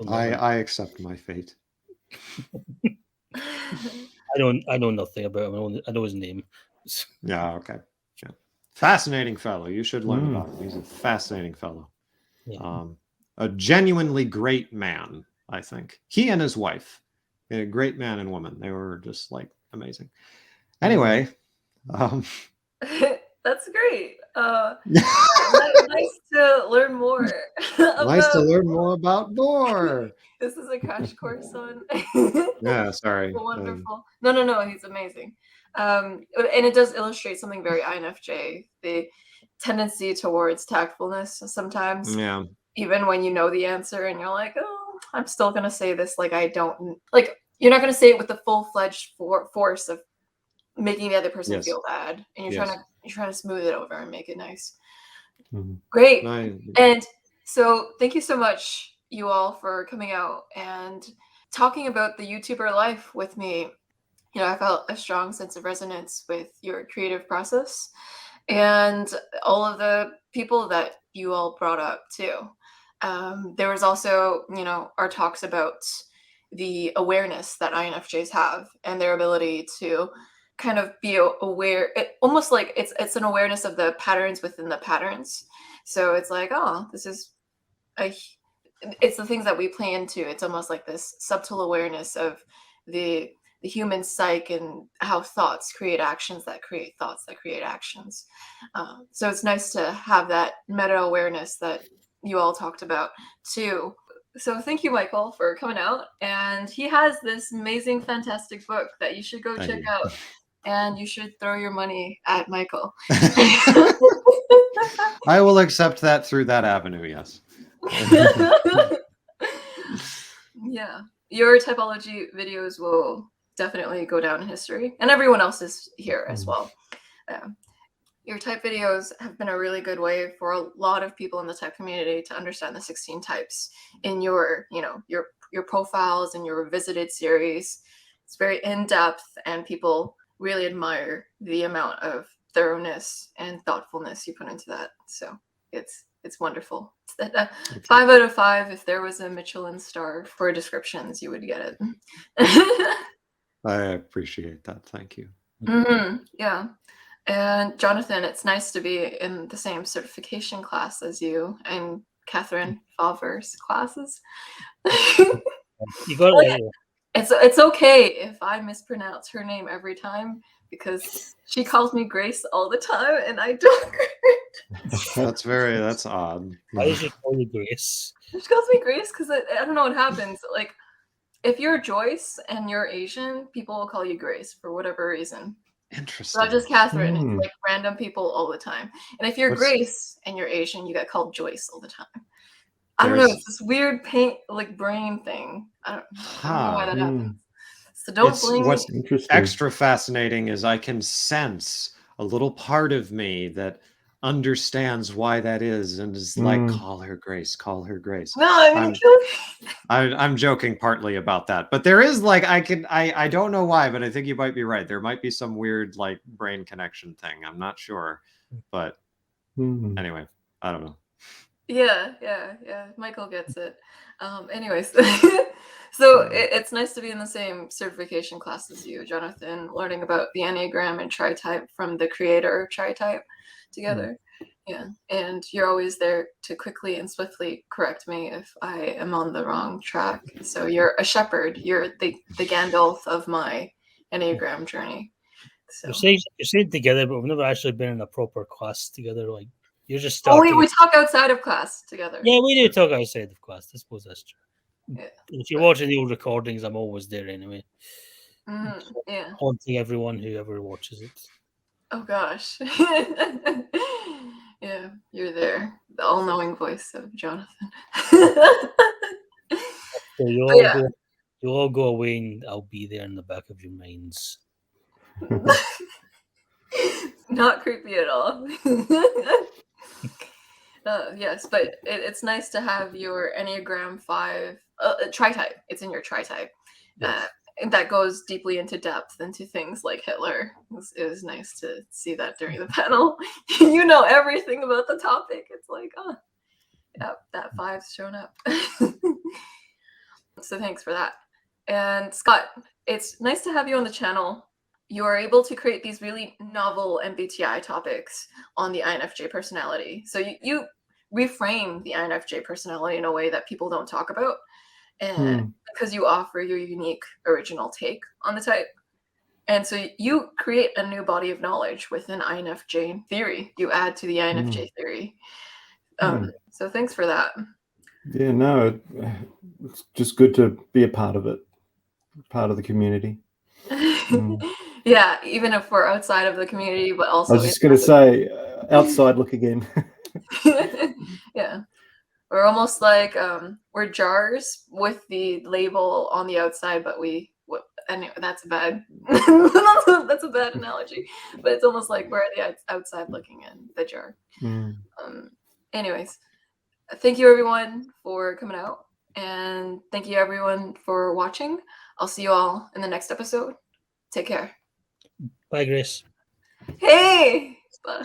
B: I accept my fate.
D: I know nothing about him. I know his name.
B: Yeah. Okay. Yeah. Fascinating fellow. You should learn
C: Mm.
B: about him. He's a fascinating fellow.
D: Yeah.
B: A genuinely great man, I think. He and his wife, a great man and woman. They were just like amazing. Anyway,
A: That's great.
B: nice
A: Nice to learn more about.
B: to learn more about Bohr.
A: This is a crash course on.
B: Yeah, sorry.
A: Wonderful. No, he's amazing. And it does illustrate something very INFJ, the tendency towards tactfulness sometimes,
B: Yeah.
A: even when you know the answer and you're like, oh, I'm still going to say this like I don't, like, you're not going to say it with the full-fledged force of making the other person
B: Yes.
A: feel bad, and you're trying to smooth it over and make it nice.
C: Mhm.
A: Great.
B: Nice.
A: And so thank you so much, you all, for coming out and talking about the YouTuber life with me. You know, I felt a strong sense of resonance with your creative process and all of the people that you all brought up too. There was also, you know, our talks about the awareness that INFJs have and their ability to kind of be aware, almost like it's an awareness of the patterns within the patterns. So it's like, oh, this is it's the things that we play into. It's almost like this subtle awareness of the human psyche and how thoughts create actions that create thoughts that create actions. So it's nice to have that meta awareness that you all talked about too. So thank you, Michael, for coming out. And he has this amazing, fantastic book that you should go check out. And you should throw your money at Michael.
B: I will accept that through that avenue, yes.
A: Yeah. Your typology videos will definitely go down in history. And everyone else is here as well. Your type videos have been a really good way for a lot of people in the type community to understand the 16 types in your, you know, your profiles and your visited series. It's very in-depth, and people really admire the amount of thoroughness and thoughtfulness you put into that. So it's wonderful. It's 5 out of 5. If there was a Michelin star for descriptions, you would get it.
B: I appreciate that. Thank you.
A: Mm-hmm. Yeah. And Jonathan, it's nice to be in the same certification class as you and Catherine Favre's classes.
D: You got it.
A: It's okay if I mispronounce her name every time, because she calls me Grace all the time and I don't.
B: That's odd.
D: Why does she call you Grace?
A: She calls me Grace because I don't know what happens. Like, if you're Joyce and you're Asian, people will call you Grace for whatever reason.
B: Interesting.
A: Not just Catherine, it's like random people all the time. And if you're Grace and you're Asian, you get called Joyce all the time. I don't know. It's this weird brain thing. I don't know why that happens. So don't blame me.
B: What's extra fascinating is I can sense a little part of me that understands why that is and is like, call her Grace, call her Grace.
A: No, I mean,
B: I'm joking partly about that, but there is like, I don't know why, but I think you might be right. There might be some weird like brain connection thing. I'm not sure, but anyway, I don't know.
A: Yeah. Michael gets it. Anyways, so it's nice to be in the same certification class as you, Jonathan, learning about the Enneagram and tri-type from the creator of tri-type together. Yeah, and you're always there to quickly and swiftly correct me if I am on the wrong track. So you're a shepherd. You're the Gandalf of my Enneagram journey. So
D: You're saying together, but we've never actually been in a proper class together. Like, you're just
A: oh,
D: starting.
A: we talk outside of class together.
D: Yeah, we do talk outside of class. I suppose that's true.
A: Yeah.
D: If you're watching the old recordings, I'm always there anyway.
A: Yeah.
D: Haunting everyone who ever watches it.
A: Oh gosh. Yeah, you're there. The all-knowing voice of Jonathan.
D: So you'll all go away and I'll be there in the back of your minds.
A: Not creepy at all. Yes, but it's nice to have your Enneagram 5 tri-type. It's in your tri-type.
B: Yes.
A: And that goes deeply into depth into things like Hitler. It was nice to see that during the panel. You know everything about the topic. It's like, oh, yeah, that 5's shown up. So thanks for that. And Scott, it's nice to have you on the channel. you are able to create these really novel MBTI topics on the INFJ personality. So you reframe the INFJ personality in a way that people don't talk about, and because you offer your unique original take on the type. And so you create a new body of knowledge within INFJ theory. You add to the INFJ theory. So thanks for that.
C: Yeah, no, it's just good to be a part of it, part of the community.
A: Yeah, even if we're outside of the community, but also
C: I was just going to say, outside looking in.
A: Yeah, we're almost like we're jars with the label on the outside, but anyway, that's a bad that's a bad analogy, but it's almost like we're the outside looking in the jar. Anyways, thank you everyone for coming out, and thank you everyone for watching. I'll see you all in the next episode. Take care.
D: Bye, Grace.
A: Hey! Bye.